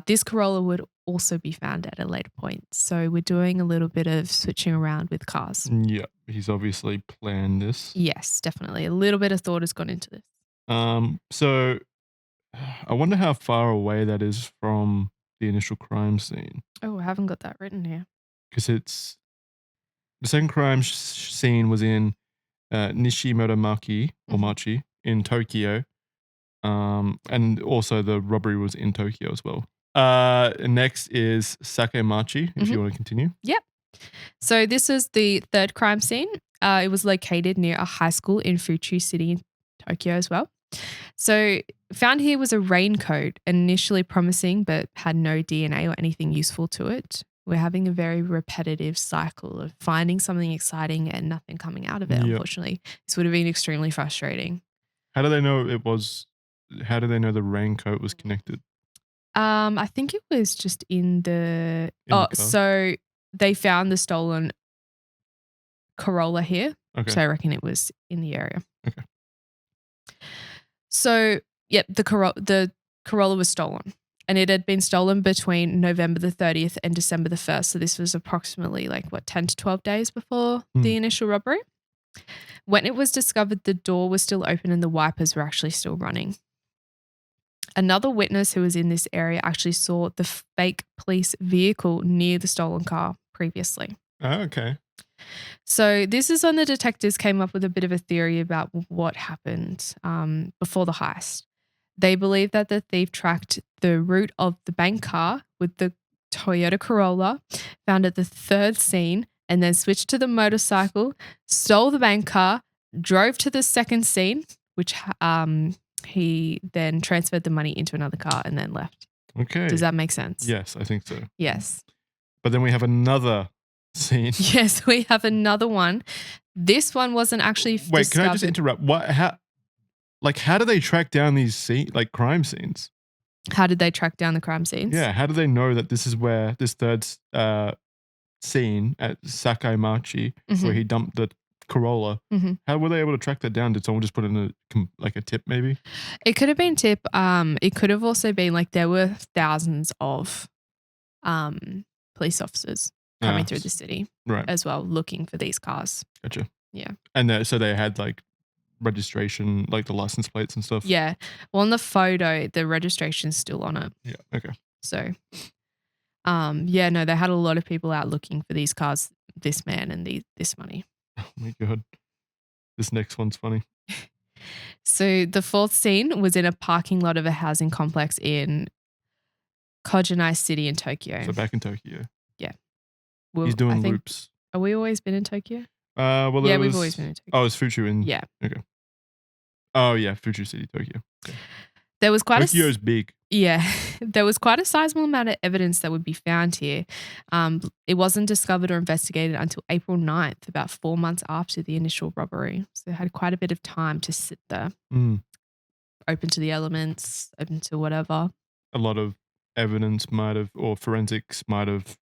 [SPEAKER 2] This Corolla would also be found at a later point. So we're doing a little bit of switching around with cars.
[SPEAKER 1] Yeah, he's obviously planned this.
[SPEAKER 2] Yes, definitely. A little bit of thought has gone into this.
[SPEAKER 1] So I wonder how far away that is from the initial crime scene.
[SPEAKER 2] Oh, I haven't got that written here.
[SPEAKER 1] Because it's the second crime scene was in Nishimotomachi or Machi in Tokyo, and also the robbery was in Tokyo as well. Next is Sakemachi, if you want to continue.
[SPEAKER 2] Yep. So this is the third crime scene. It was located near a high school in Fuchu City in Tokyo as well. So found here was a raincoat, initially promising but had no DNA or anything useful to it. We're having a very repetitive cycle of finding something exciting and nothing coming out of it, unfortunately. This would have been extremely frustrating.
[SPEAKER 1] How do they know how do they know the raincoat was connected?
[SPEAKER 2] I think it was just in the
[SPEAKER 1] car?
[SPEAKER 2] So they found the stolen Corolla here.
[SPEAKER 1] Okay.
[SPEAKER 2] So I reckon it was in the area.
[SPEAKER 1] Okay.
[SPEAKER 2] So, the Corolla was stolen, and it had been stolen between November the 30th and December the 1st. So this was approximately 10 to 12 days before the initial robbery. When it was discovered, the door was still open and the wipers were actually still running. Another witness who was in this area actually saw the fake police vehicle near the stolen car previously.
[SPEAKER 1] Oh, okay.
[SPEAKER 2] So this is when the detectives came up with a bit of a theory about what happened before the heist. They believe that the thief tracked the route of the bank car with the Toyota Corolla, found at the third scene, and then switched to the motorcycle, stole the bank car, drove to the second scene, which he then transferred the money into another car and then left.
[SPEAKER 1] Okay.
[SPEAKER 2] Does that make sense?
[SPEAKER 1] Yes, I think so.
[SPEAKER 2] Yes.
[SPEAKER 1] But then we have another scene.
[SPEAKER 2] Yes, we have another one. This one wasn't actually
[SPEAKER 1] Wait, can I just interrupt? How do they track down these crime scenes?
[SPEAKER 2] How did they track down the crime scenes?
[SPEAKER 1] Yeah, how do they know that this is where this third scene at Sakaimachi, where he dumped the Corolla, how were they able to track that down? Did someone just put in a tip maybe?
[SPEAKER 2] It could have been tip. It could have also been there were thousands of police officers coming through the city as well, looking for these cars.
[SPEAKER 1] Gotcha.
[SPEAKER 2] Yeah.
[SPEAKER 1] And so they had registration, the license plates and stuff?
[SPEAKER 2] Yeah. Well, on the photo, the registration's still on it.
[SPEAKER 1] Yeah. Okay.
[SPEAKER 2] So, no, they had a lot of people out looking for these cars, this man and this money.
[SPEAKER 1] Oh my God. This next one's funny.
[SPEAKER 2] So the fourth scene was in a parking lot of a housing complex in Kojanai City in Tokyo.
[SPEAKER 1] So back in Tokyo.
[SPEAKER 2] Yeah.
[SPEAKER 1] He's doing loops.
[SPEAKER 2] Have we always been in Tokyo?
[SPEAKER 1] We've
[SPEAKER 2] always been in Tokyo.
[SPEAKER 1] Oh, it's Fuchu in...
[SPEAKER 2] Yeah.
[SPEAKER 1] Okay. Oh, yeah, Fuchu City, Tokyo. Okay.
[SPEAKER 2] There was quite
[SPEAKER 1] Tokyo's big.
[SPEAKER 2] Yeah. There was quite a sizable amount of evidence that would be found here. It wasn't discovered or investigated until April 9th, about 4 months after the initial robbery. So it had quite a bit of time to sit there. Open to the elements, open to whatever.
[SPEAKER 1] A lot of evidence or forensics might have,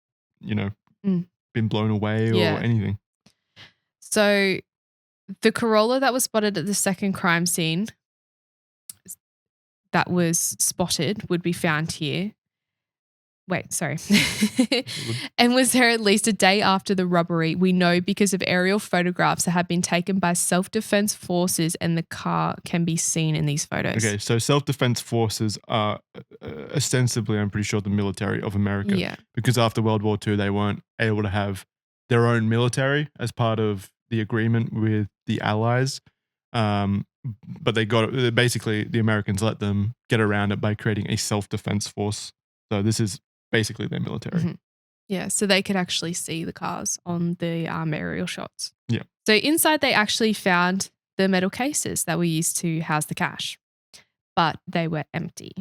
[SPEAKER 1] been blown away or anything.
[SPEAKER 2] So the Corolla that was spotted at the second crime scene that was spotted would be found here. Wait, sorry. And was there at least a day after the robbery. We know because of aerial photographs that have been taken by self-defense forces, and the car can be seen in these photos.
[SPEAKER 1] Okay, so self-defense forces are ostensibly, I'm pretty sure, the military of America.
[SPEAKER 2] Yeah.
[SPEAKER 1] Because after World War II, they weren't able to have their own military as part of the agreement with the Allies. But basically the Americans let them get around it by creating a self-defense force. So this is basically their military.
[SPEAKER 2] Yeah, so they could actually see the cars on the aerial shots.
[SPEAKER 1] Yeah.
[SPEAKER 2] So inside they actually found the metal cases that were used to house the cash, but they were empty.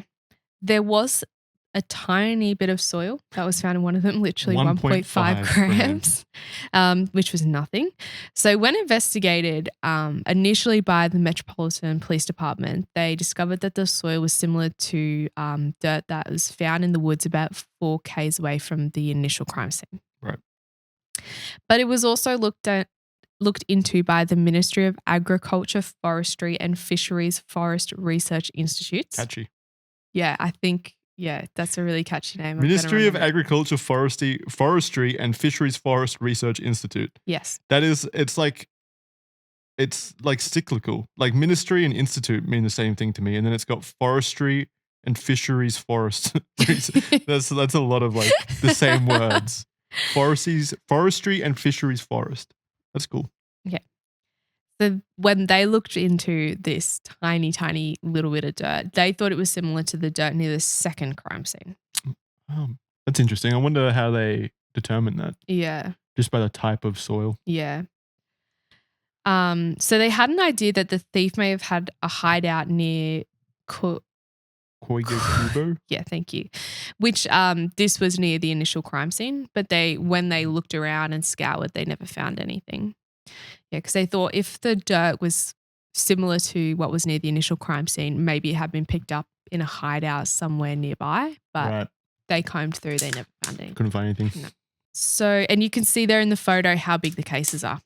[SPEAKER 2] There was a tiny bit of soil that was found in one of them, literally 1.5 grams, which was nothing. So when investigated initially by the Metropolitan Police Department, they discovered that the soil was similar to dirt that was found in the woods about 4 k's away from the initial crime scene.
[SPEAKER 1] Right.
[SPEAKER 2] But it was also looked into by the Ministry of Agriculture, Forestry and Fisheries Forest Research Institutes.
[SPEAKER 1] Catchy.
[SPEAKER 2] Yeah, I think... Yeah, that's a really catchy name.
[SPEAKER 1] Ministry of Agriculture, Forestry and Fisheries Forest Research Institute.
[SPEAKER 2] Yes.
[SPEAKER 1] It's like cyclical. Like ministry and institute mean the same thing to me. And then it's got forestry and fisheries forest. that's a lot of the same words. Forestry and fisheries forest. That's cool.
[SPEAKER 2] Yeah. So when they looked into this tiny, tiny little bit of dirt, they thought it was similar to the dirt near the second crime scene.
[SPEAKER 1] That's interesting. I wonder how they determined that.
[SPEAKER 2] Yeah.
[SPEAKER 1] just by the type of soil.
[SPEAKER 2] Yeah. So they had an idea that the thief may have had a hideout near
[SPEAKER 1] Koiga Kubo?
[SPEAKER 2] Yeah, thank you. Which this was near the initial crime scene, but when they looked around and scoured, they never found anything. Yeah, because they thought if the dirt was similar to what was near the initial crime scene, maybe it had been picked up in a hideout somewhere nearby, but they combed through, they never found anything.
[SPEAKER 1] Couldn't find anything.
[SPEAKER 2] No. So, and you can see there in the photo how big the cases are,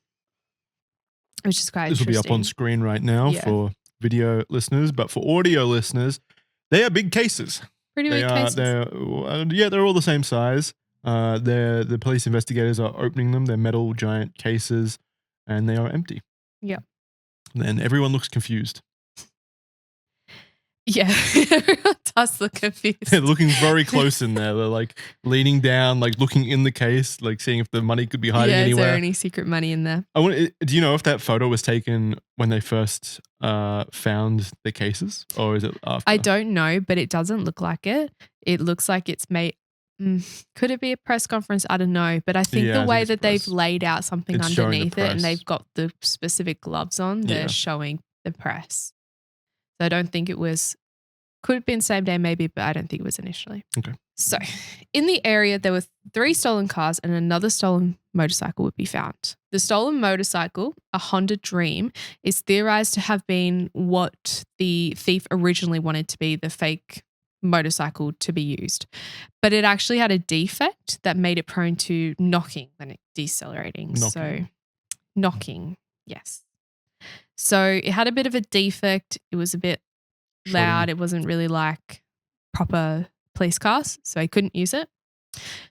[SPEAKER 2] which is quite interesting.
[SPEAKER 1] This will be up on screen right now for video listeners, but for audio listeners, they are big cases.
[SPEAKER 2] Pretty big cases.
[SPEAKER 1] They're all the same size. The police investigators are opening them. They're metal giant cases, and they are empty.
[SPEAKER 2] Yeah.
[SPEAKER 1] And everyone looks confused.
[SPEAKER 2] Yeah, everyone does look confused.
[SPEAKER 1] They're looking very close in there. They're like leaning down, like looking in the case, like seeing if the money could be hiding anywhere.
[SPEAKER 2] Is there any secret money in there?
[SPEAKER 1] Do you know if that photo was taken when they first found the cases, or is it after?
[SPEAKER 2] I don't know, but it doesn't look like it. It looks like it's made. Could it be a press conference? I don't know, but I think the way that they've laid out something underneath it, and they've got the specific gloves on, they're showing the press. So I don't think it was. Could have been same day maybe, but I don't think it was initially.
[SPEAKER 1] Okay.
[SPEAKER 2] So in the area, there were 3 stolen cars and another stolen motorcycle would be found. The stolen motorcycle, a Honda Dream, is theorized to have been what the thief originally wanted to be the fake motorcycle to be used. But it actually had a defect that made it prone to knocking when it decelerating. Knocking, yes. So it had a bit of a defect. It was a bit loud. It wasn't really like proper police cars, so he couldn't use it.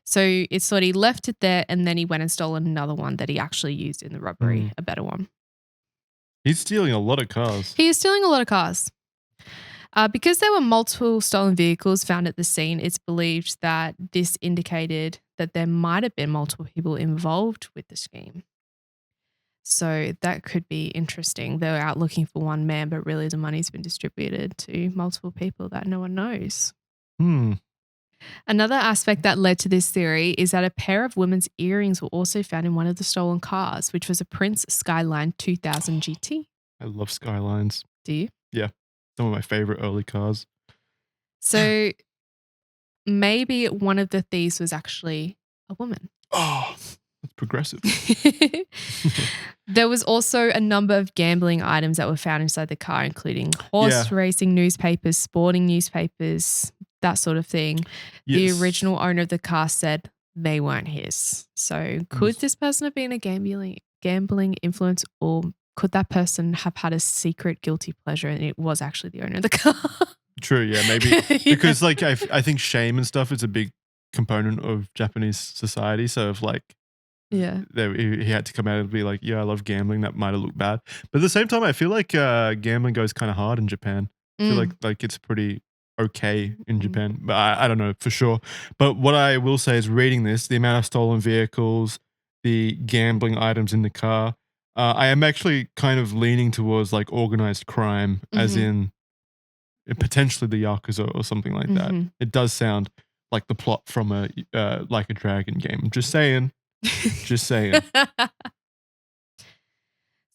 [SPEAKER 2] So it's sort of he left it there, and then he went and stole another one that he actually used in the robbery, a better one.
[SPEAKER 1] He's stealing a lot of cars.
[SPEAKER 2] He is stealing a lot of cars. Because there were multiple stolen vehicles found at the scene, it's believed that this indicated that there might have been multiple people involved with the scheme. So that could be interesting. They were out looking for one man, but really the money's been distributed to multiple people that no one knows. Another aspect that led to this theory is that a pair of women's earrings were also found in one of the stolen cars, which was a Prince Skyline 2000 GT.
[SPEAKER 1] I love Skylines.
[SPEAKER 2] Do you?
[SPEAKER 1] Yeah. Some of my favorite early cars.
[SPEAKER 2] So maybe one of the thieves was actually a woman.
[SPEAKER 1] Oh, that's progressive.
[SPEAKER 2] There was also a number of gambling items that were found inside the car, including horse racing newspapers, sporting newspapers, that sort of thing. Yes. The original owner of the car said they weren't his. So could this person have been a gambling influence, or could that person have had a secret guilty pleasure and it was actually the owner of the car?
[SPEAKER 1] True, yeah, maybe. Because like I think shame and stuff is a big component of Japanese society. So if like he had to come out and be like, yeah, I love gambling, that might have looked bad. But at the same time, I feel like gambling goes kind of hard in Japan. I feel like it's pretty okay in Japan, but I don't know for sure. But what I will say is reading this, the amount of stolen vehicles, the gambling items in the car, I am actually kind of leaning towards like organized crime, as in potentially the Yakuza or something like that. It does sound like the plot from a Like a Dragon game. Just saying. Just saying.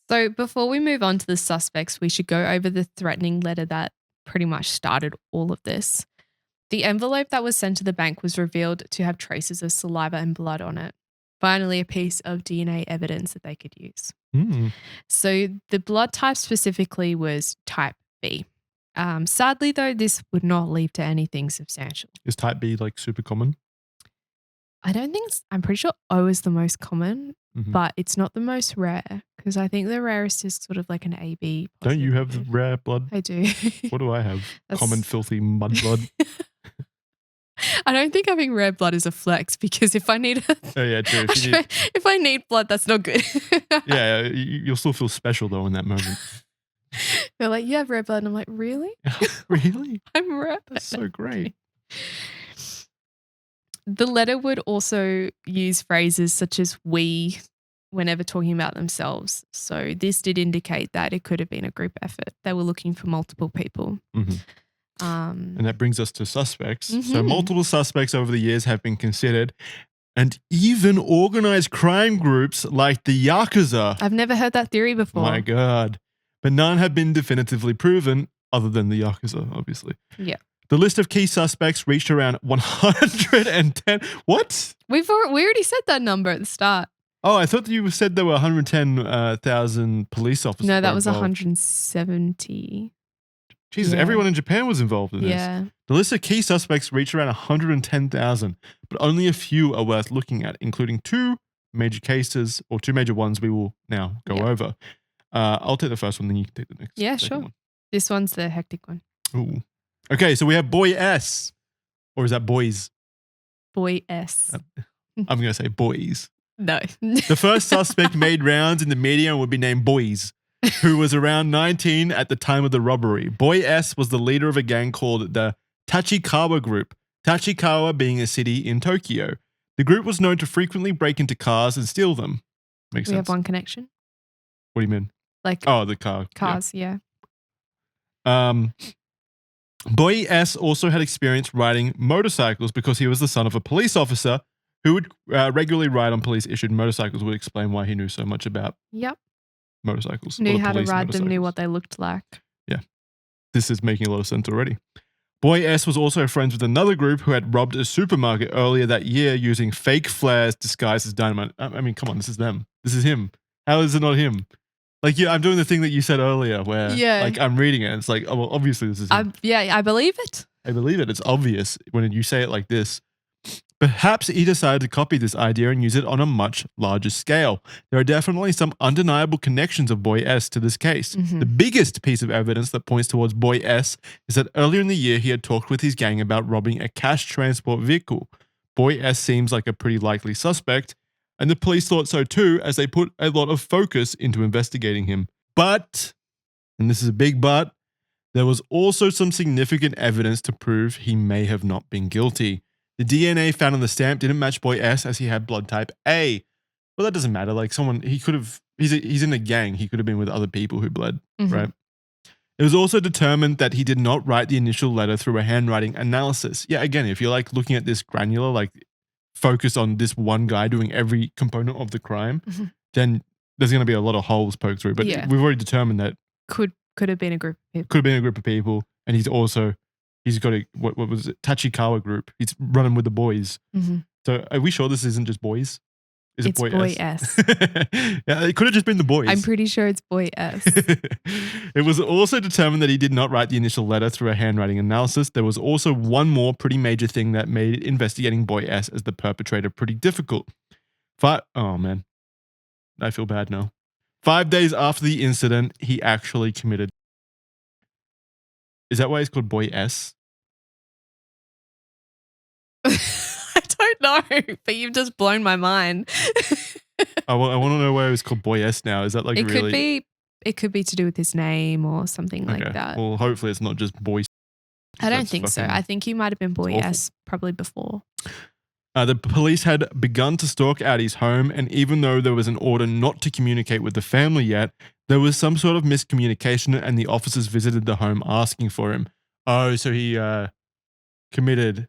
[SPEAKER 2] So before we move on to the suspects, we should go over the threatening letter that pretty much started all of this. The envelope that was sent to the bank was revealed to have traces of saliva and blood on it. Finally, a piece of DNA evidence that they could use. So the blood type specifically was type B. Sadly, though, this would not lead to anything substantial.
[SPEAKER 1] Is type B like super common?
[SPEAKER 2] I don't think I'm pretty sure O is the most common, but it's not the most rare, because I think the rarest is sort of like an AB.
[SPEAKER 1] Don't you have the rare blood?
[SPEAKER 2] I do.
[SPEAKER 1] What do I have? Common filthy mud blood.
[SPEAKER 2] I don't think having rare blood is a flex, because if I need
[SPEAKER 1] true.
[SPEAKER 2] If I need blood, that's not good.
[SPEAKER 1] Yeah, you'll still feel special though in that moment.
[SPEAKER 2] They're like, you have rare blood, and I'm like, really?
[SPEAKER 1] Really?
[SPEAKER 2] I'm rare.
[SPEAKER 1] That's so great.
[SPEAKER 2] The letter would also use phrases such as we whenever talking about themselves. So this did indicate that it could have been a group effort. They were looking for multiple people.
[SPEAKER 1] And that brings us to suspects. So multiple suspects over the years have been considered, and even organized crime groups like the Yakuza.
[SPEAKER 2] I've never heard that theory before.
[SPEAKER 1] My God. But none have been definitively proven, other than the Yakuza, obviously.
[SPEAKER 2] Yeah.
[SPEAKER 1] The list of key suspects reached around 110. What?
[SPEAKER 2] We already said that number at the start.
[SPEAKER 1] Oh, I thought you said there were 110,000 police officers.
[SPEAKER 2] No, that was
[SPEAKER 1] involved.
[SPEAKER 2] 170.
[SPEAKER 1] Jesus,
[SPEAKER 2] Yeah.
[SPEAKER 1] Everyone in Japan was involved in this.
[SPEAKER 2] Yeah.
[SPEAKER 1] The list of key suspects reached around 110,000, but only a few are worth looking at, including two major cases, or two major ones we will now go over. I'll take the first one, then you can take the next.
[SPEAKER 2] Yeah, sure.
[SPEAKER 1] One.
[SPEAKER 2] This one's the hectic one.
[SPEAKER 1] Ooh. Okay, so we have Boy S. Or is that boys?
[SPEAKER 2] Boy S.
[SPEAKER 1] I'm going to say boys.
[SPEAKER 2] No.
[SPEAKER 1] The first suspect made rounds in the media and would be named Boys, who was around 19 at the time of the robbery. Boy S was the leader of a gang called the Tachikawa Group, Tachikawa being a city in Tokyo. The group was known to frequently break into cars and steal them. Makes
[SPEAKER 2] we
[SPEAKER 1] sense.
[SPEAKER 2] have one connection.
[SPEAKER 1] What do you mean?
[SPEAKER 2] Like
[SPEAKER 1] the car.
[SPEAKER 2] cars, yeah.
[SPEAKER 1] Boy S also had experience riding motorcycles because he was the son of a police officer who would regularly ride on police-issued motorcycles. Would explain why he knew so much about motorcycles.
[SPEAKER 2] Knew
[SPEAKER 1] or
[SPEAKER 2] how to
[SPEAKER 1] police
[SPEAKER 2] ride them, knew
[SPEAKER 1] motorcycles.
[SPEAKER 2] what they looked like.
[SPEAKER 1] Yeah. This is making a lot of sense already. Boy S was also friends with another group who had robbed a supermarket earlier that year using fake flares disguised as dynamite. I mean, come on, this is them. This is him. How is it not him? Like, yeah, I'm doing the thing that you said earlier where like I'm reading it. It's like, oh, well, obviously this is him.
[SPEAKER 2] I believe it.
[SPEAKER 1] I believe it. It's obvious when you say it like this. Perhaps he decided to copy this idea and use it on a much larger scale. There are definitely some undeniable connections of Boy S to this case.
[SPEAKER 2] Mm-hmm.
[SPEAKER 1] The biggest piece of evidence that points towards Boy S is that earlier in the year he had talked with his gang about robbing a cash transport vehicle. Boy S seems like a pretty likely suspect, and the police thought so too, as they put a lot of focus into investigating him. But, and this is a big but, there was also some significant evidence to prove he may have not been guilty. The DNA found on the stamp didn't match Boy S as he had blood type A. But that doesn't matter. Like he's in a gang. He could have been with other people who bled, right? It was also determined that he did not write the initial letter through a handwriting analysis. Yeah, again, if you're like looking at this granular, like focus on this one guy doing every component of the crime, then there's going to be a lot of holes poked through. But we've already determined that
[SPEAKER 2] could have been a group of people.
[SPEAKER 1] Could have been a group of people, and he's got a what was it? Tachikawa Group. He's running with the boys. So are we sure this isn't just boys? Is it
[SPEAKER 2] Boy S?
[SPEAKER 1] Yeah, it could have just been the boys.
[SPEAKER 2] I'm pretty sure it's Boy S.
[SPEAKER 1] It was also determined that he did not write the initial letter through a handwriting analysis. There was also one more pretty major thing that made investigating Boy S as the perpetrator pretty difficult. Oh man, I feel bad now. 5 days after the incident, he actually committed. Is that why it's called Boy S?
[SPEAKER 2] I don't know, but you've just blown my mind.
[SPEAKER 1] I want to know why it was called Boy S now. Is that like
[SPEAKER 2] it
[SPEAKER 1] really?
[SPEAKER 2] It could be to do with his name or something like that.
[SPEAKER 1] Well, hopefully it's not just Boy.
[SPEAKER 2] I don't think so. I think he might have been Boy S probably before.
[SPEAKER 1] The police had begun to stalk out his home, and even though there was an order not to communicate with the family yet, there was some sort of miscommunication, and the officers visited the home asking for him. Oh, so he committed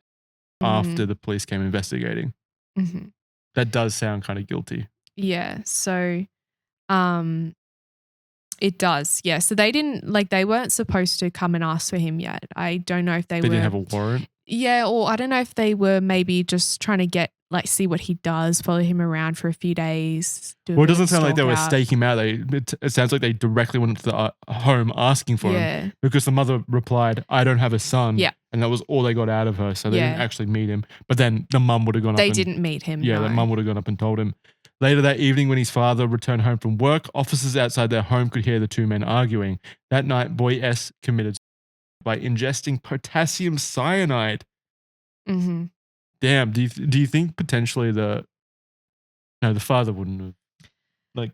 [SPEAKER 1] after the police came investigating. That does sound kind of guilty.
[SPEAKER 2] Yeah. So, it does. Yeah. So they weren't supposed to come and ask for him yet. I don't know if they
[SPEAKER 1] didn't have a warrant.
[SPEAKER 2] Yeah, or I don't know if they were maybe just trying to see what he does, follow him around for a few days.
[SPEAKER 1] Well, it doesn't sound like they were staking him out. It sounds like they directly went to the home asking for him because the mother replied, "I don't have a son."
[SPEAKER 2] Yeah.
[SPEAKER 1] And that was all they got out of her. So they didn't actually meet him. But then the mum would have gone up.
[SPEAKER 2] They didn't meet him.
[SPEAKER 1] Yeah,
[SPEAKER 2] no.
[SPEAKER 1] the mum would have gone up and told him. Later that evening, when his father returned home from work, officers outside their home could hear the two men arguing. That night, Boy S committed suicide by ingesting potassium cyanide. Damn. Do you think potentially the father wouldn't have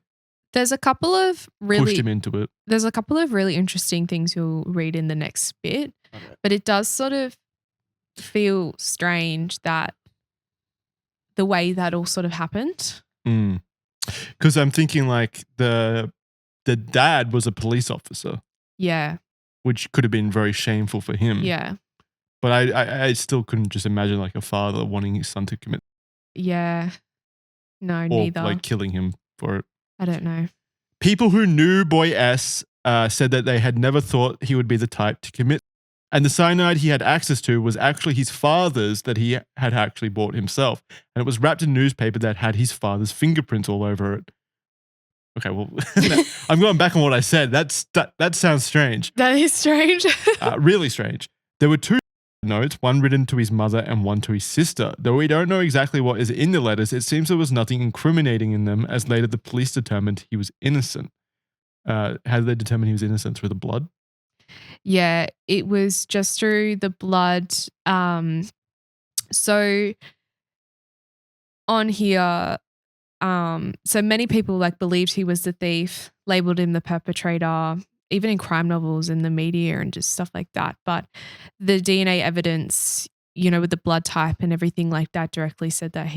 [SPEAKER 2] There's a couple of
[SPEAKER 1] pushed him into it?
[SPEAKER 2] There's a couple of really interesting things you'll read in the next bit, but it does sort of feel strange that the way that all sort of happened.
[SPEAKER 1] Because I'm thinking like the dad was a police officer.
[SPEAKER 2] Yeah.
[SPEAKER 1] Which could have been very shameful for him.
[SPEAKER 2] Yeah.
[SPEAKER 1] But I still couldn't just imagine like a father wanting his son to commit.
[SPEAKER 2] Yeah. No,
[SPEAKER 1] or
[SPEAKER 2] neither.
[SPEAKER 1] like killing him for it.
[SPEAKER 2] I don't know.
[SPEAKER 1] People who knew Boy S said that they had never thought he would be the type to commit. And the cyanide he had access to was actually his father's that he had actually bought himself. And it was wrapped in newspaper that had his father's fingerprints all over it. Okay, well, I'm going back on what I said. That sounds strange.
[SPEAKER 2] That is strange.
[SPEAKER 1] Really strange. There were 2 notes, one written to his mother and one to his sister. Though we don't know exactly what is in the letters, it seems there was nothing incriminating in them, as later the police determined he was innocent. How did they determine he was innocent? Through the blood?
[SPEAKER 2] Yeah, it was just through the blood. So on here, so many people like believed he was the thief, labeled him the perpetrator, even in crime novels and the media and just stuff like that. But the DNA evidence, with the blood type and everything like that, directly said that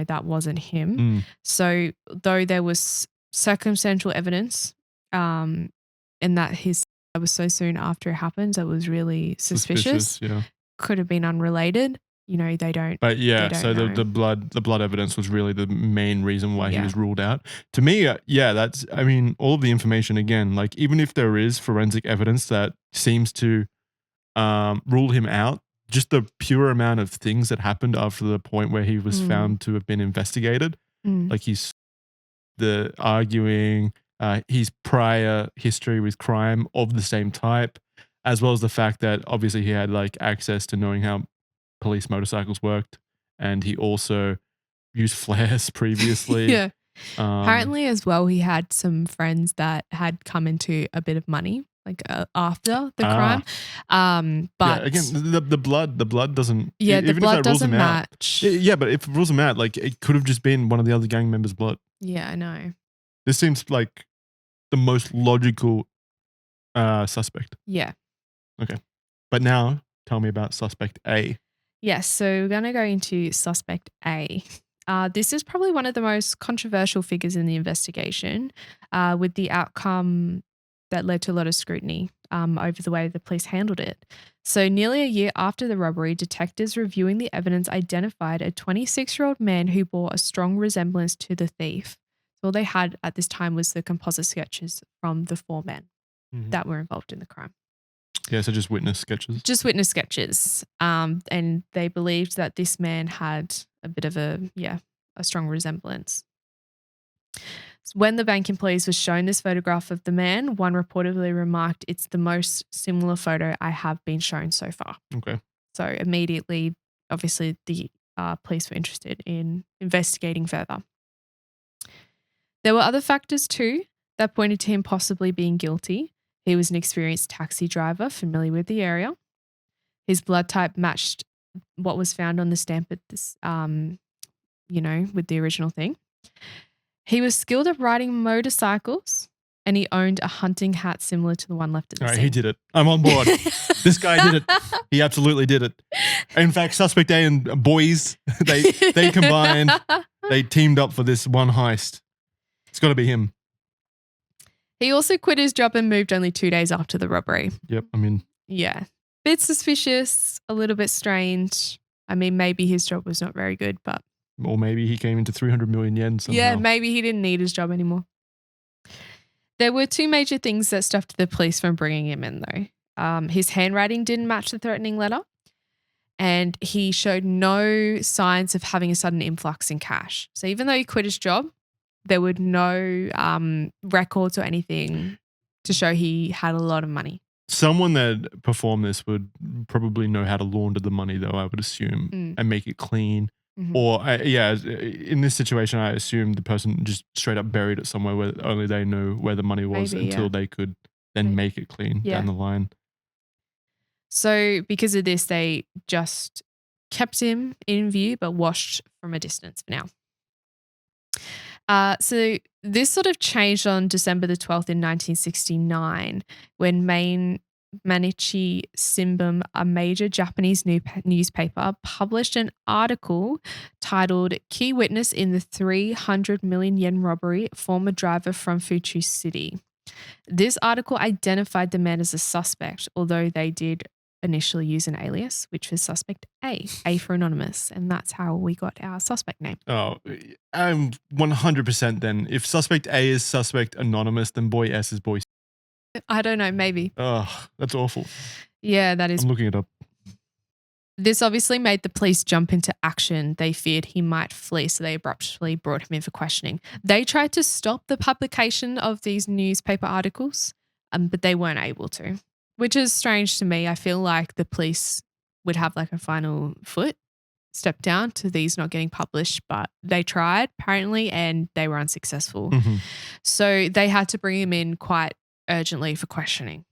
[SPEAKER 2] that wasn't him. So though there was circumstantial evidence, and that that was so soon after it happened, that was really suspicious.
[SPEAKER 1] Yeah.
[SPEAKER 2] Could have been unrelated. They don't.
[SPEAKER 1] But yeah,
[SPEAKER 2] they don't
[SPEAKER 1] so
[SPEAKER 2] know.
[SPEAKER 1] the blood evidence was really the main reason why he
[SPEAKER 2] Yeah.
[SPEAKER 1] was ruled out. To me, that's, I mean, all of the information again, like even if there is forensic evidence that seems to rule him out, just the pure amount of things that happened after the point where he was found to have been investigated, like the arguing, his prior history with crime of the same type, as well as the fact that obviously he had like access to knowing how police motorcycles worked, and he also used flares previously.
[SPEAKER 2] Yeah. Apparently as well, he had some friends that had come into a bit of money like after the crime. But
[SPEAKER 1] yeah, again, the blood doesn't.
[SPEAKER 2] Yeah,
[SPEAKER 1] even
[SPEAKER 2] the
[SPEAKER 1] if
[SPEAKER 2] blood
[SPEAKER 1] that rules
[SPEAKER 2] doesn't
[SPEAKER 1] him out-
[SPEAKER 2] match.
[SPEAKER 1] Yeah, but if it rules him out, like it could have just been one of the other gang members' blood.
[SPEAKER 2] Yeah, I know.
[SPEAKER 1] This seems like the most logical suspect.
[SPEAKER 2] Yeah.
[SPEAKER 1] Okay, but now tell me about suspect A.
[SPEAKER 2] Yes, so we're going to go into suspect A. This is probably one of the most controversial figures in the investigation, with the outcome that led to a lot of scrutiny over the way the police handled it. So nearly a year after the robbery, detectives reviewing the evidence identified a 26-year-old man who bore a strong resemblance to the thief. So all they had at this time was the composite sketches from the 4 men that were involved in the crime.
[SPEAKER 1] Yeah, so just witness sketches.
[SPEAKER 2] Just witness sketches. And they believed that this man had a bit of a strong resemblance. When the bank employees were shown this photograph of the man, one reportedly remarked, "It's the most similar photo I have been shown so far."
[SPEAKER 1] Okay.
[SPEAKER 2] So immediately, obviously, the police were interested in investigating further. There were other factors too that pointed to him possibly being guilty. He was an experienced taxi driver, familiar with the area. His blood type matched what was found on the stamp at this, with the original thing. He was skilled at riding motorcycles, and he owned a hunting hat similar to the one left at the
[SPEAKER 1] All right,
[SPEAKER 2] scene.
[SPEAKER 1] he did it. I'm on board. This guy did it. He absolutely did it. In fact, suspect A and boys, they combined, they teamed up for this one heist. It's got to be him.
[SPEAKER 2] He also quit his job and moved only 2 days after the robbery.
[SPEAKER 1] Yep. I mean,
[SPEAKER 2] Yeah. Bit suspicious, a little bit strange. I mean, maybe his job was not very good, but
[SPEAKER 1] or maybe he came into 300 million yen somehow.
[SPEAKER 2] yeah, maybe he didn't need his job anymore. There were 2 major things that stopped the police from bringing him in, though. His handwriting didn't match the threatening letter, and he showed no signs of having a sudden influx in cash. So even though he quit his job, there were no records or anything to show he had a lot of money.
[SPEAKER 1] Someone that performed this would probably know how to launder the money, though, I would assume, and make it clean.
[SPEAKER 2] Mm-hmm.
[SPEAKER 1] Or, in this situation, I assume the person just straight up buried it somewhere where only they know where the money was until they could then make it clean down the line.
[SPEAKER 2] So because of this, they just kept him in view but washed from a distance for now. So this sort of changed on December the 12th in 1969 when Mainichi Shimbun, a major Japanese newspaper, published an article titled "Key Witness in the 300 Million Yen Robbery, Former Driver from Fuchu City." This article identified the man as a suspect, although they did initially use an alias, which was suspect A for anonymous. And that's how we got our suspect name.
[SPEAKER 1] Oh, I'm 100% then. If suspect A is suspect anonymous, then boy S is boy C.
[SPEAKER 2] I don't know, maybe.
[SPEAKER 1] Oh, that's awful.
[SPEAKER 2] Yeah, that is.
[SPEAKER 1] I'm looking it up.
[SPEAKER 2] This obviously made the police jump into action. They feared he might flee, so they abruptly brought him in for questioning. They tried to stop the publication of these newspaper articles, but they weren't able to, which is strange to me. I feel like the police would have like a final step down to these not getting published, but they tried apparently and they were unsuccessful.
[SPEAKER 1] Mm-hmm.
[SPEAKER 2] So they had to bring him in quite urgently for questioning.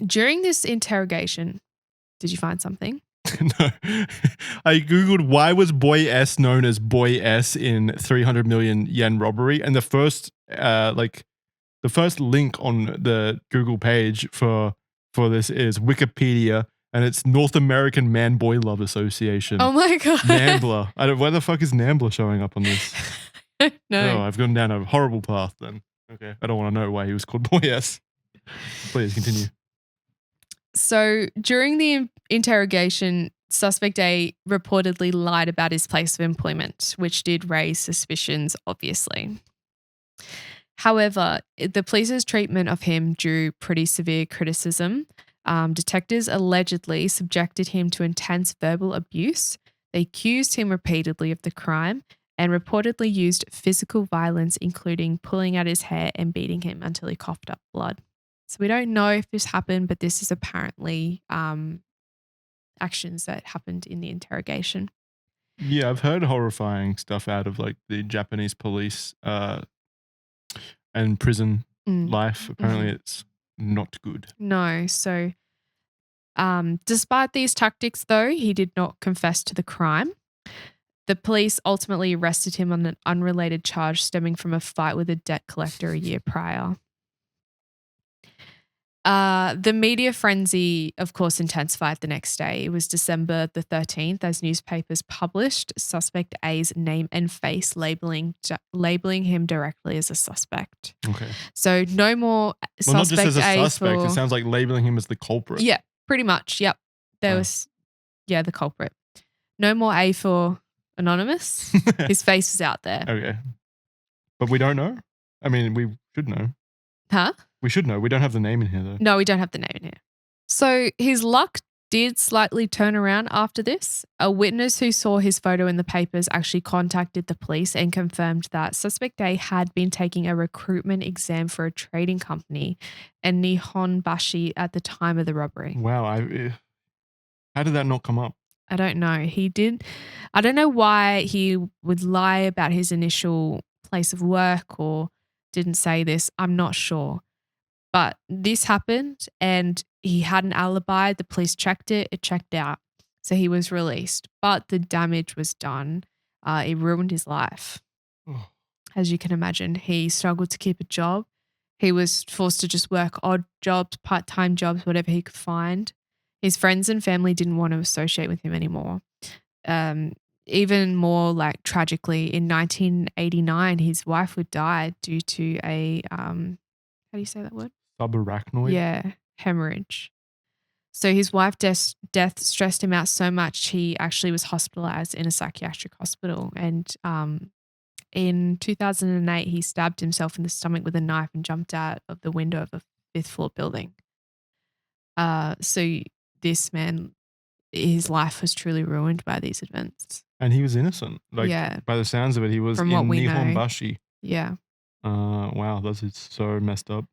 [SPEAKER 2] During this interrogation, did you find something?
[SPEAKER 1] No. I Googled why was boy S known as boy S in 300 million yen robbery. And the first link on the Google page for this is Wikipedia, and it's North American Man Boy Love Association.
[SPEAKER 2] Oh my God.
[SPEAKER 1] NAMBLA. Why the fuck is NAMBLA showing up on this?
[SPEAKER 2] No.
[SPEAKER 1] Oh, I've gone down a horrible path then. Okay. I don't want to know why he was called boy S. Please continue.
[SPEAKER 2] So during the interrogation, suspect A reportedly lied about his place of employment, which did raise suspicions, obviously. However, the police's treatment of him drew pretty severe criticism. Detectives allegedly subjected him to intense verbal abuse. They accused him repeatedly of the crime and reportedly used physical violence, including pulling at his hair and beating him until he coughed up blood. So we don't know if this happened, but this is apparently actions that happened in the interrogation.
[SPEAKER 1] Yeah, I've heard horrifying stuff out of like the Japanese police and prison life. Apparently it's not good.
[SPEAKER 2] No. So despite these tactics, though, he did not confess to the crime. The police ultimately arrested him on an unrelated charge stemming from a fight with a debt collector a year prior. The media frenzy, of course, intensified the next day. It was December the 13th as newspapers published suspect A's name and face, labeling him directly as a suspect.
[SPEAKER 1] Okay.
[SPEAKER 2] So no more suspect
[SPEAKER 1] not just as a
[SPEAKER 2] A
[SPEAKER 1] suspect. It sounds like labeling him as the culprit.
[SPEAKER 2] Yeah, pretty much. Yep. The culprit. No more A for anonymous. His face was out there.
[SPEAKER 1] Okay. But we don't know? I mean, we should know.
[SPEAKER 2] Huh?
[SPEAKER 1] We should know. We don't have the name in here, though.
[SPEAKER 2] No, we don't have the name in here. So his luck did slightly turn around after this. A witness who saw his photo in the papers actually contacted the police and confirmed that suspect A had been taking a recruitment exam for a trading company in Nihonbashi at the time of the robbery.
[SPEAKER 1] Wow. How did that not come up?
[SPEAKER 2] I don't know. He did. I don't know why he would lie about his initial place of work or didn't say this. I'm not sure. But this happened and he had an alibi. The police checked it. It checked out. So he was released. But the damage was done. It ruined his life.
[SPEAKER 1] Oh.
[SPEAKER 2] As you can imagine, he struggled to keep a job. He was forced to just work odd jobs, part-time jobs, whatever he could find. His friends and family didn't want to associate with him anymore. Even more like tragically, in 1989, his wife would die due to a, how do you say that word?
[SPEAKER 1] Subarachnoid?
[SPEAKER 2] Yeah, hemorrhage. So his wife's death stressed him out so much, he actually was hospitalized in a psychiatric hospital. And in 2008, he stabbed himself in the stomach with a knife and jumped out of the window of a 5th floor building. So this man, his life was truly ruined by these events. And
[SPEAKER 1] he was innocent. Like, by the sounds of it, he was
[SPEAKER 2] from
[SPEAKER 1] in Nihonbashi.
[SPEAKER 2] Yeah.
[SPEAKER 1] Wow, that's so messed up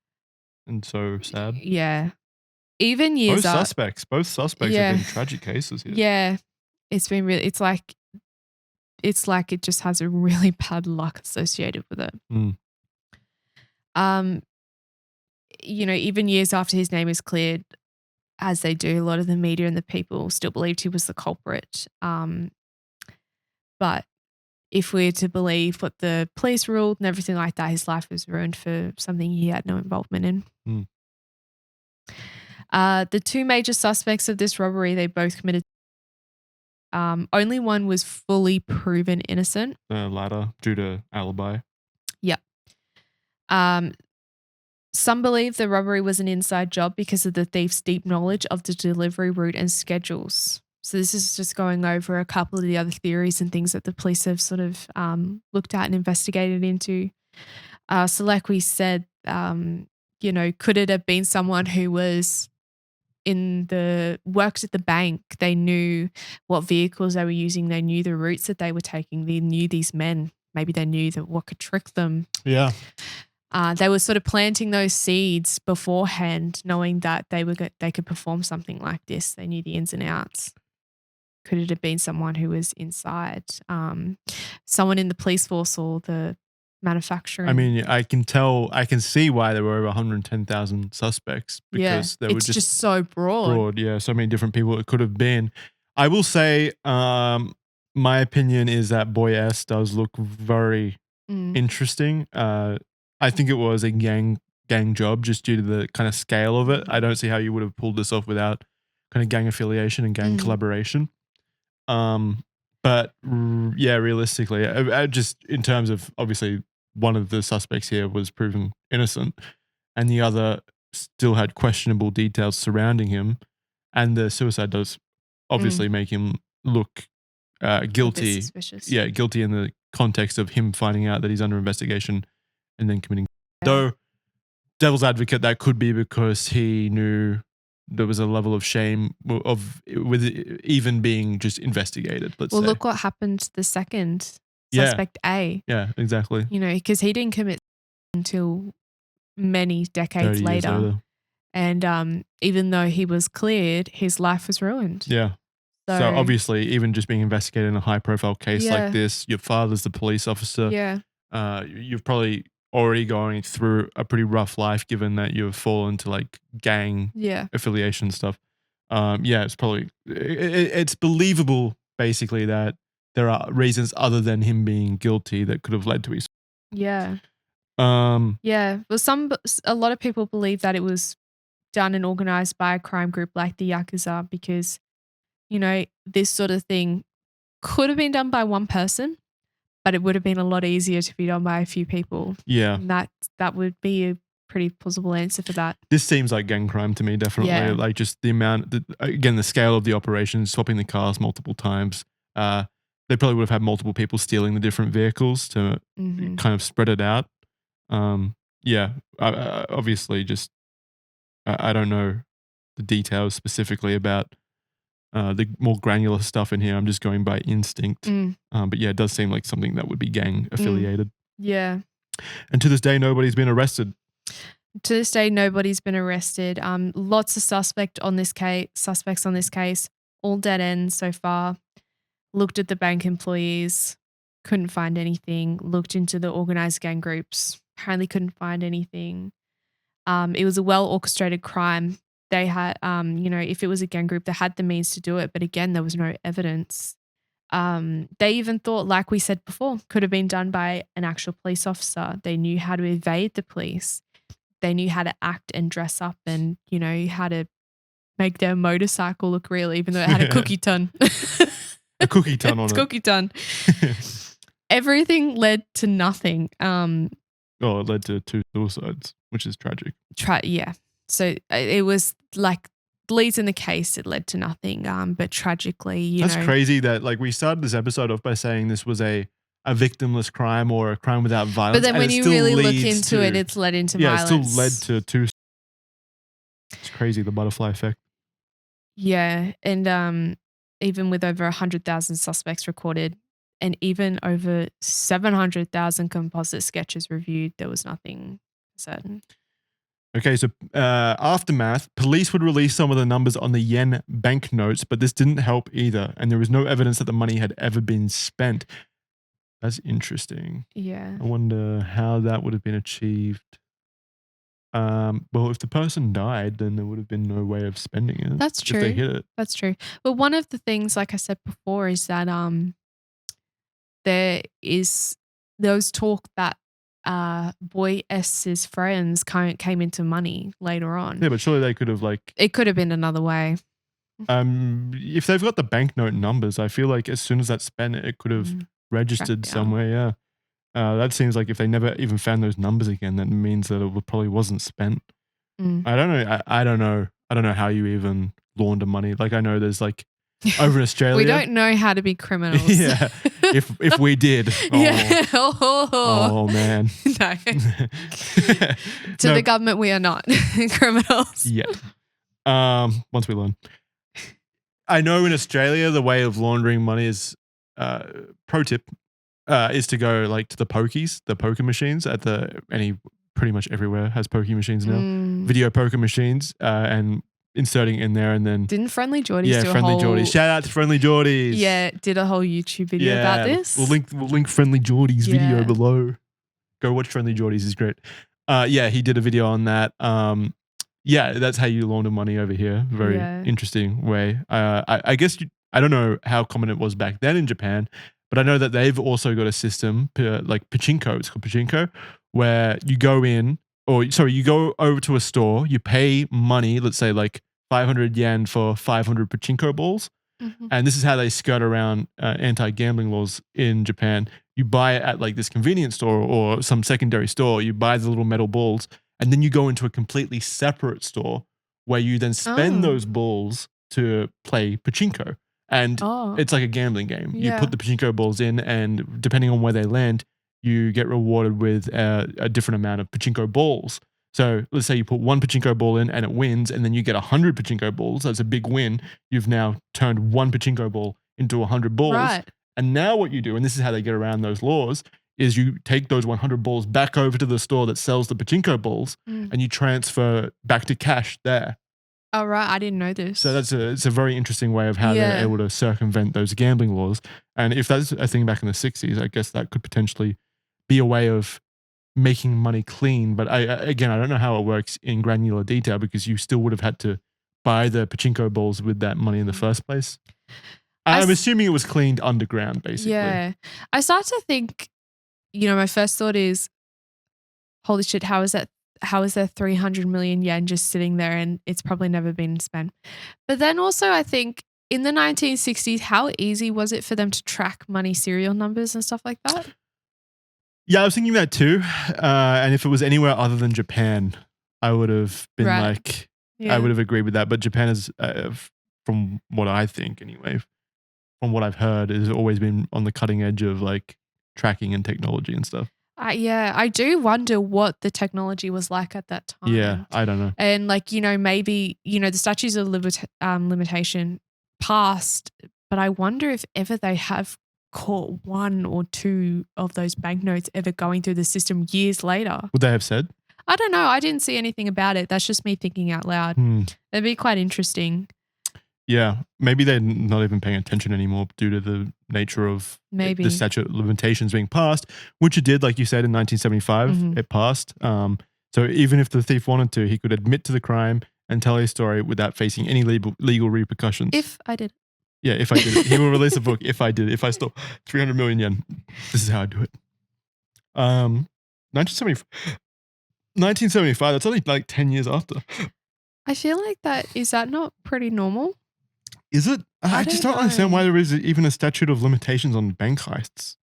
[SPEAKER 1] and so sad.
[SPEAKER 2] Yeah. Even years
[SPEAKER 1] both suspects have been tragic cases here.
[SPEAKER 2] Yeah. It's been really, it's like it just has a really bad luck associated with it. Even years after his name is cleared, as they do, a lot of the media and the people still believed he was the culprit. But if we're to believe what the police ruled and everything like that, his life was ruined for something he had no involvement in. The two major suspects of this robbery, they both committed. Only one was fully proven innocent.
[SPEAKER 1] The latter, due to alibi.
[SPEAKER 2] Yep. Some believe the robbery was an inside job because of the thief's deep knowledge of the delivery route and schedules. So this is just going over a couple of the other theories and things that the police have sort of looked at and investigated into. So like we said, could it have been someone who was worked at the bank? They knew what vehicles they were using. They knew the routes that they were taking. They knew these men. Maybe they knew that what could trick them.
[SPEAKER 1] Yeah.
[SPEAKER 2] They were sort of planting those seeds beforehand, knowing that they could perform something like this. They knew the ins and outs. Could it have been someone who was inside? Someone in the police force or the manufacturing?
[SPEAKER 1] I mean, I can see why there were over 110,000 suspects because they were
[SPEAKER 2] just so broad.
[SPEAKER 1] Yeah, so many different people it could have been. I will say, my opinion is that Boy S does look very interesting. I think it was a gang job just due to the kind of scale of it. I don't see how you would have pulled this off without kind of gang affiliation and gang collaboration. But yeah, realistically, just in terms of obviously one of the suspects here was proven innocent and the other still had questionable details surrounding him, and the suicide does obviously make him look guilty. Yeah, guilty in the context of him finding out that he's under investigation and then committing. Though, devil's advocate, that could be because he knew there was a level of shame with even being just investigated. Let's say.
[SPEAKER 2] Look what happened to the second suspect, A.
[SPEAKER 1] Yeah, exactly.
[SPEAKER 2] Because he didn't commit until many decades later. And even though he was cleared, his life was ruined.
[SPEAKER 1] Yeah. So obviously, even just being investigated in a high-profile case like this, your father's the police officer.
[SPEAKER 2] Yeah.
[SPEAKER 1] You've probably already going through a pretty rough life, given that you've fallen to like gang affiliation stuff. It's probably it's believable basically that there are reasons other than him being guilty that could have led to his.
[SPEAKER 2] Yeah. Well, a lot of people believe that it was done and organized by a crime group like the Yakuza because, this sort of thing could have been done by one person, but it would have been a lot easier to be done by a few people.
[SPEAKER 1] Yeah.
[SPEAKER 2] And that would be a pretty plausible answer for that.
[SPEAKER 1] This seems like gang crime to me, definitely. Yeah. Like just the amount, again, the scale of the operation, swapping the cars multiple times. They probably would have had multiple people stealing the different vehicles to kind of spread it out. Obviously just, I don't know the details specifically about the more granular stuff in here. I'm just going by instinct. But yeah, it does seem like something that would be gang affiliated.
[SPEAKER 2] Yeah.
[SPEAKER 1] And to this day, nobody's been arrested.
[SPEAKER 2] To this day, nobody's been arrested. Lots of suspects on this case, all dead ends so far. Looked at the bank employees, couldn't find anything. Looked into the organized gang groups, apparently couldn't find anything. It was a well-orchestrated crime. They had, if it was a gang group, they had the means to do it. But again, there was no evidence. They even thought, like we said before, could have been done by an actual police officer. They knew how to evade the police. They knew how to act and dress up and, how to make their motorcycle look real, even though it had a cookie ton.
[SPEAKER 1] A cookie ton on it.
[SPEAKER 2] Cookie ton. Everything led to nothing.
[SPEAKER 1] It led to 2 suicides, which is tragic.
[SPEAKER 2] Yeah. So it was like leads in the case, it led to nothing. But tragically,
[SPEAKER 1] That's crazy that like we started this episode off by saying this was a victimless crime or a crime without violence.
[SPEAKER 2] But then when you really look into it, it's led into violence.
[SPEAKER 1] Yeah, it still led to 2. It's crazy, the butterfly effect.
[SPEAKER 2] Yeah. And even with over 100,000 suspects recorded and even over 700,000 composite sketches reviewed, there was nothing certain.
[SPEAKER 1] Okay, so aftermath, police would release some of the numbers on the yen banknotes, but this didn't help either. And there was no evidence that the money had ever been spent. That's interesting.
[SPEAKER 2] Yeah.
[SPEAKER 1] I wonder how that would have been achieved. Well, if the person died, then there would have been no way of spending it.
[SPEAKER 2] That's true.
[SPEAKER 1] If they hit it.
[SPEAKER 2] That's true. But one of the things, like I said before, is that there was talk that Boy S's friends came into money later on.
[SPEAKER 1] Yeah, but surely they could have
[SPEAKER 2] it could have been another way.
[SPEAKER 1] If they've got the banknote numbers, I feel like as soon as that's spent, it could have registered somewhere. That seems like if they never even found those numbers again, that means that it probably wasn't spent. I don't know. I don't know. I don't know how you even launder money. Like I know there's like over in Australia.
[SPEAKER 2] We don't know how to be criminals.
[SPEAKER 1] Yeah. If we did. Oh,
[SPEAKER 2] yeah.
[SPEAKER 1] Oh man.
[SPEAKER 2] No. To the government, we are not criminals.
[SPEAKER 1] Yeah. Once we learn. I know in Australia the way of laundering money is pro tip is to go like to the pokies, the poker machines at pretty much everywhere has pokie machines now. Video poker machines and inserting in there and then
[SPEAKER 2] didn't Friendly Geordies do
[SPEAKER 1] Friendly
[SPEAKER 2] a whole
[SPEAKER 1] Geordies. Shout out to Friendly Geordies.
[SPEAKER 2] Yeah, did a whole YouTube video about this.
[SPEAKER 1] We'll link Friendly Geordies video below. Go watch Friendly Geordies, is great. He did a video on that. That's how you launder money over here. Very interesting way. I guess I don't know how common it was back then in Japan, but I know that they've also got a system like pachinko. It's called pachinko, where you go you go over to a store, you pay money, let's say like 500 yen for 500 pachinko balls. And this is how they skirt around anti-gambling laws in Japan. You buy it at like this convenience store or some secondary store. You buy the little metal balls, and then you go into a completely separate store where you then spend those balls to play pachinko. And it's like a gambling game. You put the pachinko balls in, and depending on where they land, you get rewarded with a different amount of pachinko balls. So let's say you put one pachinko ball in and it wins, and then you get 100 pachinko balls. That's a big win. You've now turned one pachinko ball into 100 balls.
[SPEAKER 2] Right.
[SPEAKER 1] And now what you do, and this is how they get around those laws, is you take those 100 balls back over to the store that sells the pachinko balls and you transfer back to cash there.
[SPEAKER 2] Oh, right. I didn't know this.
[SPEAKER 1] So it's a very interesting way of how they're able to circumvent those gambling laws. And if that's a thing back in the 60s, I guess that could potentially be a way of making money clean. But I don't know how it works in granular detail because you still would have had to buy the pachinko balls with that money in the first place. I'm assuming it was cleaned underground, basically.
[SPEAKER 2] Yeah. I start to think, my first thought is, holy shit, how is there 300 million yen just sitting there and it's probably never been spent? But then also I think in the 1960s, how easy was it for them to track money serial numbers and stuff like that?
[SPEAKER 1] Yeah, I was thinking that too. And if it was anywhere other than Japan, I would have been I would have agreed with that. But Japan is, from what I think anyway, from what I've heard, has always been on the cutting edge of like tracking and technology and stuff.
[SPEAKER 2] I do wonder what the technology was like at that time.
[SPEAKER 1] Yeah, I don't know.
[SPEAKER 2] And maybe, the statutes of limitation passed, but I wonder if ever they have caught one or two of those banknotes ever going through the system years later.
[SPEAKER 1] Would they have said?
[SPEAKER 2] I don't know. I didn't see anything about it. That's just me thinking out loud. That'd be quite interesting.
[SPEAKER 1] Yeah, maybe they're not even paying attention anymore due to the nature of the statute of limitations being passed, which it did, like you said, in 1975. It passed. So even if the thief wanted to, he could admit to the crime and tell his story without facing any legal repercussions.
[SPEAKER 2] If I did.
[SPEAKER 1] Yeah, if I did it. He will release a book if I did it. If I stole 300 million yen, this is how I do it. 1975, that's only like 10 years after.
[SPEAKER 2] I feel like is that not pretty normal?
[SPEAKER 1] Is it? I just don't understand why there is even a statute of limitations on bank heists.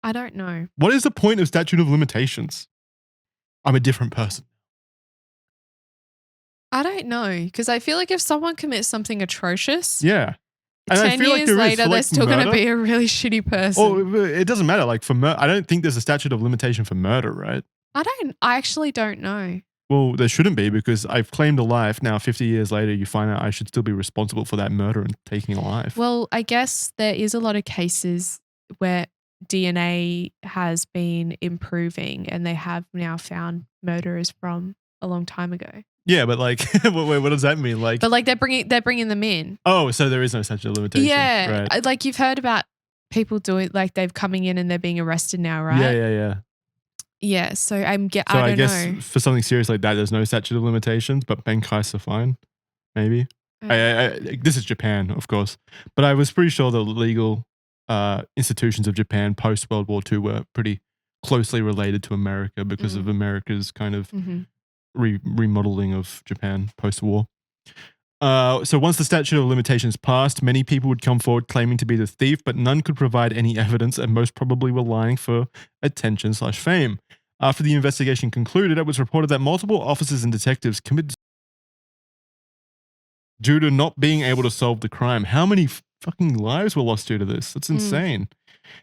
[SPEAKER 2] I don't know.
[SPEAKER 1] What is the point of statute of limitations? I'm a different person.
[SPEAKER 2] I don't know, because I feel like if someone commits something atrocious,
[SPEAKER 1] and
[SPEAKER 2] 10 years later, they're still going to be a really shitty person.
[SPEAKER 1] Oh, it doesn't matter. Like for murder, I don't think there's a statute of limitation for murder, right?
[SPEAKER 2] I actually don't know.
[SPEAKER 1] Well, there shouldn't be because I've claimed a life. Now, 50 years later, you find out I should still be responsible for that murder and taking a life.
[SPEAKER 2] Well, I guess there is a lot of cases where DNA has been improving and they have now found murderers from a long time ago.
[SPEAKER 1] Yeah, but like, what does that mean? Like,
[SPEAKER 2] but like they're bringing them in.
[SPEAKER 1] Oh, so there is no statute of limitation.
[SPEAKER 2] Yeah,
[SPEAKER 1] right.
[SPEAKER 2] Like you've heard about people doing like they've coming in and they're being arrested now, right?
[SPEAKER 1] Yeah.
[SPEAKER 2] Yeah, so I don't
[SPEAKER 1] guess
[SPEAKER 2] know.
[SPEAKER 1] For something serious like that, there's no statute of limitations, but bank heists are fine. Maybe. This is Japan, of course, but I was pretty sure the legal institutions of Japan post World War II were pretty closely related to America because of America's kind of remodeling of Japan post-war. So once the statute of limitations passed, many people would come forward claiming to be the thief, but none could provide any evidence and most probably were lying for attention/fame. After the investigation concluded, it was reported that multiple officers and detectives committed due to not being able to solve the crime. How many fucking lives were lost due to this? That's insane.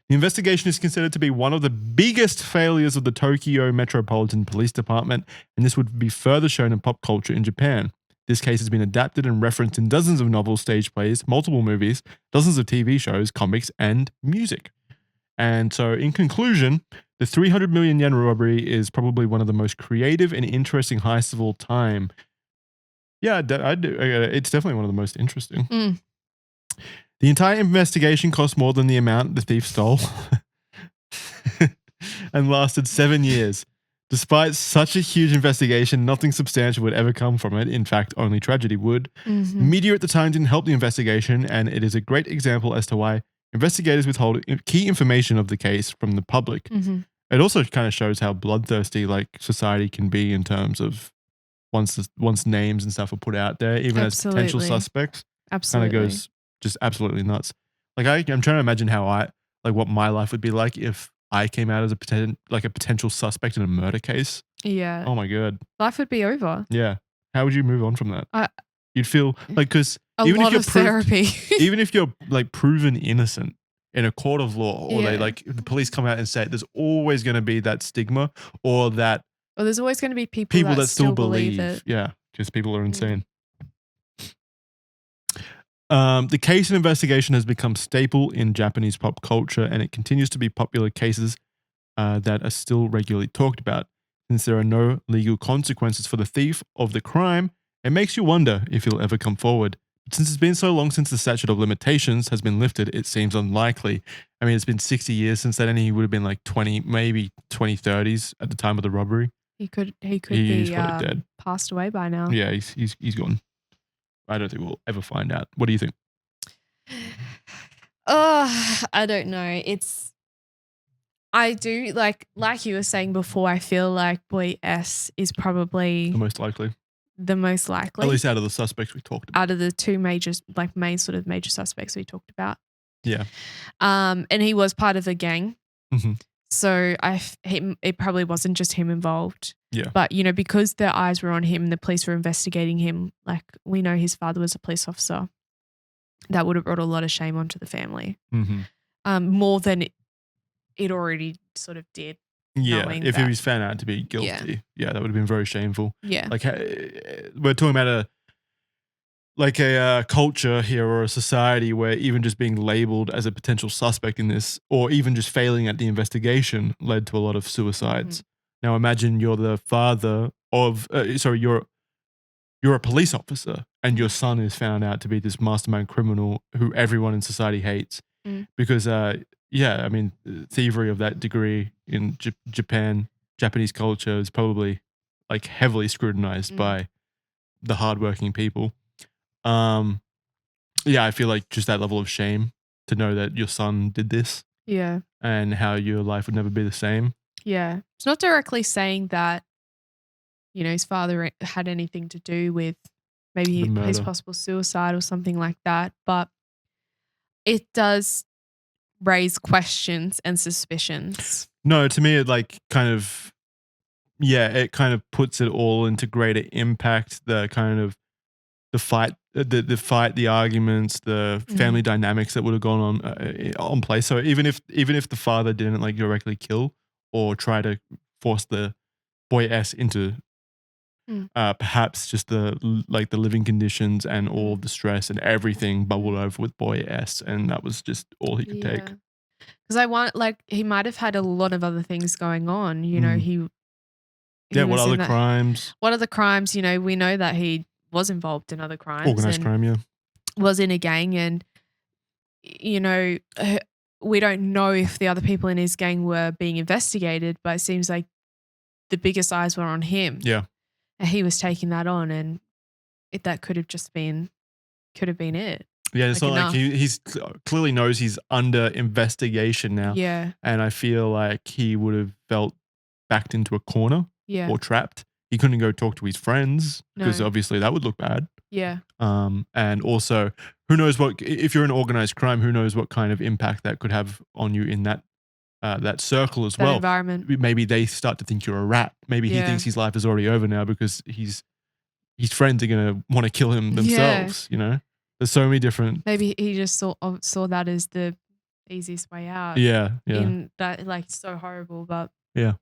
[SPEAKER 1] The investigation is considered to be one of the biggest failures of the Tokyo Metropolitan Police Department, and this would be further shown in pop culture in Japan. This case has been adapted and referenced in dozens of novels, stage plays, multiple movies, dozens of TV shows, comics, and music. And so, in conclusion, the 300 million yen robbery is probably one of the most creative and interesting heists of all time. Yeah, it's definitely one of the most interesting. The entire investigation cost more than the amount the thief stole and lasted 7 years. Despite such a huge investigation, nothing substantial would ever come from it. In fact, only tragedy would. The media at the time didn't help the investigation, and it is a great example as to why investigators withhold key information of the case from the public. It also kind of shows how bloodthirsty like society can be in terms of once names and stuff are put out there, even as potential suspects. Kind of goes just absolutely nuts. Like I'm trying to imagine what my life would be like if I came out as a potential suspect in a murder case.
[SPEAKER 2] Yeah.
[SPEAKER 1] Oh my God.
[SPEAKER 2] Life would be over.
[SPEAKER 1] Yeah. How would you move on from that? You'd feel like, because
[SPEAKER 2] even if you're therapy,
[SPEAKER 1] even if you're like proven innocent in a court of law, or they like the police come out and say it, there's always going to be that stigma, or there's
[SPEAKER 2] always going to be people that still believe it.
[SPEAKER 1] Yeah, because people are insane. The case and investigation has become staple in Japanese pop culture, and it continues to be popular cases that are still regularly talked about. Since there are no legal consequences for the thief of the crime, it makes you wonder if he'll ever come forward. But since it's been so long since the statute of limitations has been lifted, it seems unlikely. I mean, it's been 60 years since then, and he would have been like 20, maybe 2030s at the time of the robbery.
[SPEAKER 2] He could be dead. Passed away by now.
[SPEAKER 1] Yeah, he's gone. I don't think we'll ever find out. What do you think?
[SPEAKER 2] I don't know. I do like you were saying before, I feel like boy S is probably
[SPEAKER 1] the most likely.
[SPEAKER 2] At
[SPEAKER 1] least out of the suspects we talked about.
[SPEAKER 2] Out of the two main sort of major suspects we talked about.
[SPEAKER 1] Yeah.
[SPEAKER 2] And he was part of the gang. So it probably wasn't just him involved.
[SPEAKER 1] Yeah.
[SPEAKER 2] But, because their eyes were on him, the police were investigating him. Like, we know his father was a police officer. That would have brought a lot of shame onto the family. More than it already sort of did.
[SPEAKER 1] Yeah, if he was found out to be guilty. Yeah, that would have been very shameful.
[SPEAKER 2] Yeah.
[SPEAKER 1] Like, we're talking about a culture here, or a society where even just being labeled as a potential suspect in this, or even just failing at the investigation, led to a lot of suicides. Now imagine you're the father of, you're a police officer and your son is found out to be this mastermind criminal who everyone in society hates. Because, thievery of that degree in Japanese culture is probably like heavily scrutinized by the hardworking people. I feel like just that level of shame to know that your son did this.
[SPEAKER 2] Yeah.
[SPEAKER 1] And how your life would never be the same.
[SPEAKER 2] Yeah. It's not directly saying that, his father had anything to do with maybe his possible suicide or something like that, but it does raise questions and suspicions.
[SPEAKER 1] No, to me, it it kind of puts it all into greater impact. The kind of the fight, the arguments, the family dynamics that would have gone on place. So even if the father didn't like directly kill or try to force the boy S into perhaps just the living conditions and all the stress and everything bubbled over with boy S, and that was just all he could take.
[SPEAKER 2] Because he might have had a lot of other things going on.
[SPEAKER 1] What other crimes?
[SPEAKER 2] What other crimes? We know that he was involved in other crimes.
[SPEAKER 1] Organized crime, yeah.
[SPEAKER 2] Was in a gang, and we don't know if the other people in his gang were being investigated, but it seems like the biggest eyes were on him.
[SPEAKER 1] Yeah.
[SPEAKER 2] And he was taking that on, and that could have been it.
[SPEAKER 1] Yeah, it's not like he's clearly knows he's under investigation now.
[SPEAKER 2] Yeah.
[SPEAKER 1] And I feel like he would have felt backed into a corner
[SPEAKER 2] or
[SPEAKER 1] trapped. He couldn't go talk to his friends because obviously that would look bad.
[SPEAKER 2] Yeah.
[SPEAKER 1] And also, who knows what, if you're in organized crime, who knows what kind of impact that could have on you in that circle as
[SPEAKER 2] That
[SPEAKER 1] well.
[SPEAKER 2] environment.
[SPEAKER 1] Maybe they start to think you're a rat. Maybe he
[SPEAKER 2] Yeah.
[SPEAKER 1] thinks his life is already over now because his friends are going to want to kill him themselves, you know? There's so many different.
[SPEAKER 2] Maybe he just saw that as the easiest way out.
[SPEAKER 1] Yeah.
[SPEAKER 2] In that, like, so horrible, but.
[SPEAKER 1] Yeah.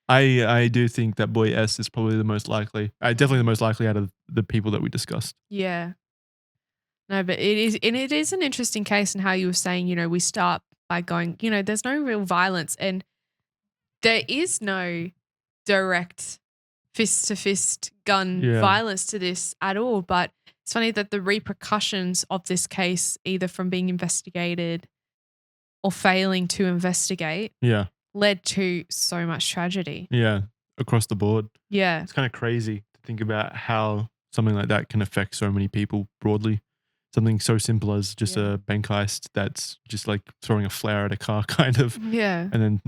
[SPEAKER 1] I do think that boy S is probably the most likely. Definitely the most likely out of the people that we discussed.
[SPEAKER 2] Yeah. No, but it is an interesting case, and how you were saying, you know, we start by going, you know, there's no real violence and there is no direct fist to fist gun violence to this at all. But it's funny that the repercussions of this case, either from being investigated or failing to investigate, led to so much tragedy.
[SPEAKER 1] Yeah, across the board.
[SPEAKER 2] Yeah.
[SPEAKER 1] It's kind of crazy to think about how something like that can affect so many people broadly. Something so simple as just a bank heist that's just like throwing a flare at a car, kind of.
[SPEAKER 2] Yeah.
[SPEAKER 1] And then,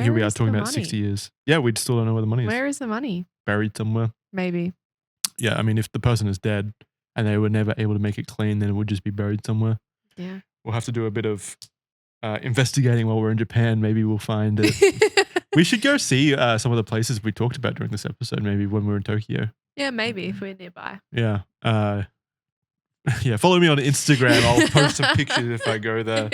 [SPEAKER 1] here we are talking about 60 years. Yeah, we still don't know where the money is.
[SPEAKER 2] Where is the money?
[SPEAKER 1] Buried somewhere.
[SPEAKER 2] Maybe.
[SPEAKER 1] Yeah, I mean, if the person is dead and they were never able to make it clean, then it would just be buried somewhere.
[SPEAKER 2] Yeah.
[SPEAKER 1] We'll have to do a bit of investigating while we're in Japan. Maybe we'll find it. We should go see some of the places we talked about during this episode, maybe when we're in Tokyo.
[SPEAKER 2] Yeah, maybe if we're nearby.
[SPEAKER 1] Yeah. Yeah, follow me on Instagram. I'll post some pictures if I go there.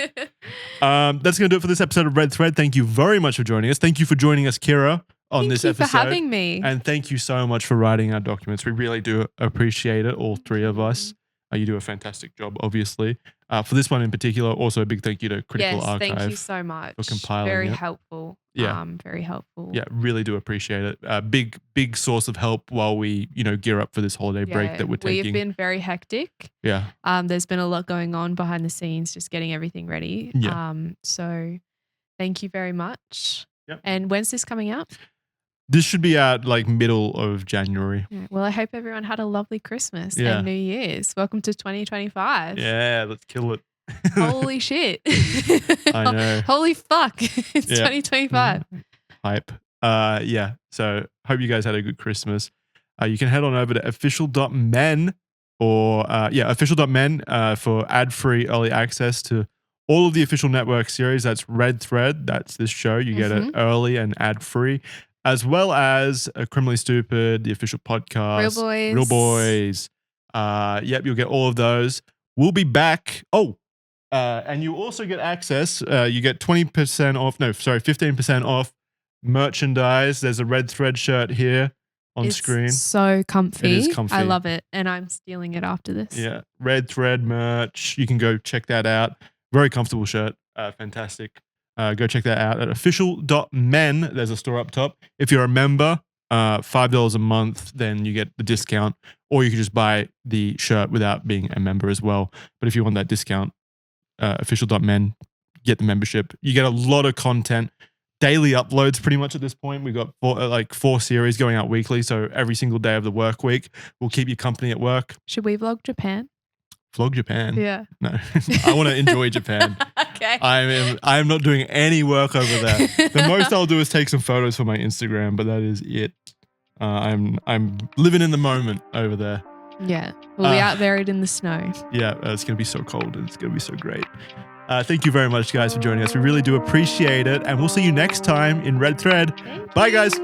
[SPEAKER 1] That's going to do it for this episode of Red Thread. Thank you very much for joining us. Thank you for joining us, Kyrra, on this episode.
[SPEAKER 2] Thank you for having me.
[SPEAKER 1] And thank you so much for writing our documents. We really do appreciate it, all three of us. You do a fantastic job, obviously. For this one in particular, also a big thank you to Critical Archive.
[SPEAKER 2] Thank you so much.
[SPEAKER 1] For compiling
[SPEAKER 2] Very
[SPEAKER 1] it.
[SPEAKER 2] helpful.
[SPEAKER 1] Yeah.
[SPEAKER 2] Very helpful.
[SPEAKER 1] Yeah, really do appreciate it. Big source of help while we, gear up for this holiday break that we're taking.
[SPEAKER 2] We've been very hectic.
[SPEAKER 1] Yeah.
[SPEAKER 2] There's been a lot going on behind the scenes, just getting everything ready.
[SPEAKER 1] Yeah.
[SPEAKER 2] So thank you very much.
[SPEAKER 1] Yep.
[SPEAKER 2] And when's this coming out?
[SPEAKER 1] This should be out like middle of January.
[SPEAKER 2] Yeah. Well, I hope everyone had a lovely Christmas and New Year's. Welcome to 2025.
[SPEAKER 1] Yeah, let's kill it.
[SPEAKER 2] Holy shit.
[SPEAKER 1] I know.
[SPEAKER 2] Holy fuck. It's 2025.
[SPEAKER 1] Hype. So hope you guys had a good Christmas. You can head on over to official.men or official.men for ad-free early access to all of the Official Network series. That's Red Thread. That's this show. You get it early and ad-free, as well as Criminally Stupid, the official podcast, Real Boys. You'll get all of those. We'll be back. And you also get access. You get 15% off merchandise. There's a Red Thread shirt here on screen.
[SPEAKER 2] It's so comfy.
[SPEAKER 1] It is comfy.
[SPEAKER 2] I love it. And I'm stealing it after this.
[SPEAKER 1] Yeah. Red Thread merch. You can go check that out. Very comfortable shirt. Fantastic. Go check that out at official.men. There's a store up top. If you're a member, $5 a month, then you get the discount. Or you can just buy the shirt without being a member as well. But if you want that discount, official.men, get the membership. You get a lot of content, daily uploads pretty much at this point. We've got four series going out weekly. So every single day of the work week, we'll keep you company at work.
[SPEAKER 2] Should we vlog Japan?
[SPEAKER 1] Vlog Japan?
[SPEAKER 2] Yeah.
[SPEAKER 1] No, I want to enjoy Japan.
[SPEAKER 2] Okay.
[SPEAKER 1] I am not doing any work over there. The most I'll do is take some photos for my Instagram, but that is it. I'm living in the moment over there.
[SPEAKER 2] Yeah. We'll be out buried in the snow.
[SPEAKER 1] Yeah, it's going to be so cold and it's going to be so great. Thank you very much, guys, for joining us. We really do appreciate it. And we'll see you next time in Red Thread. Bye, guys.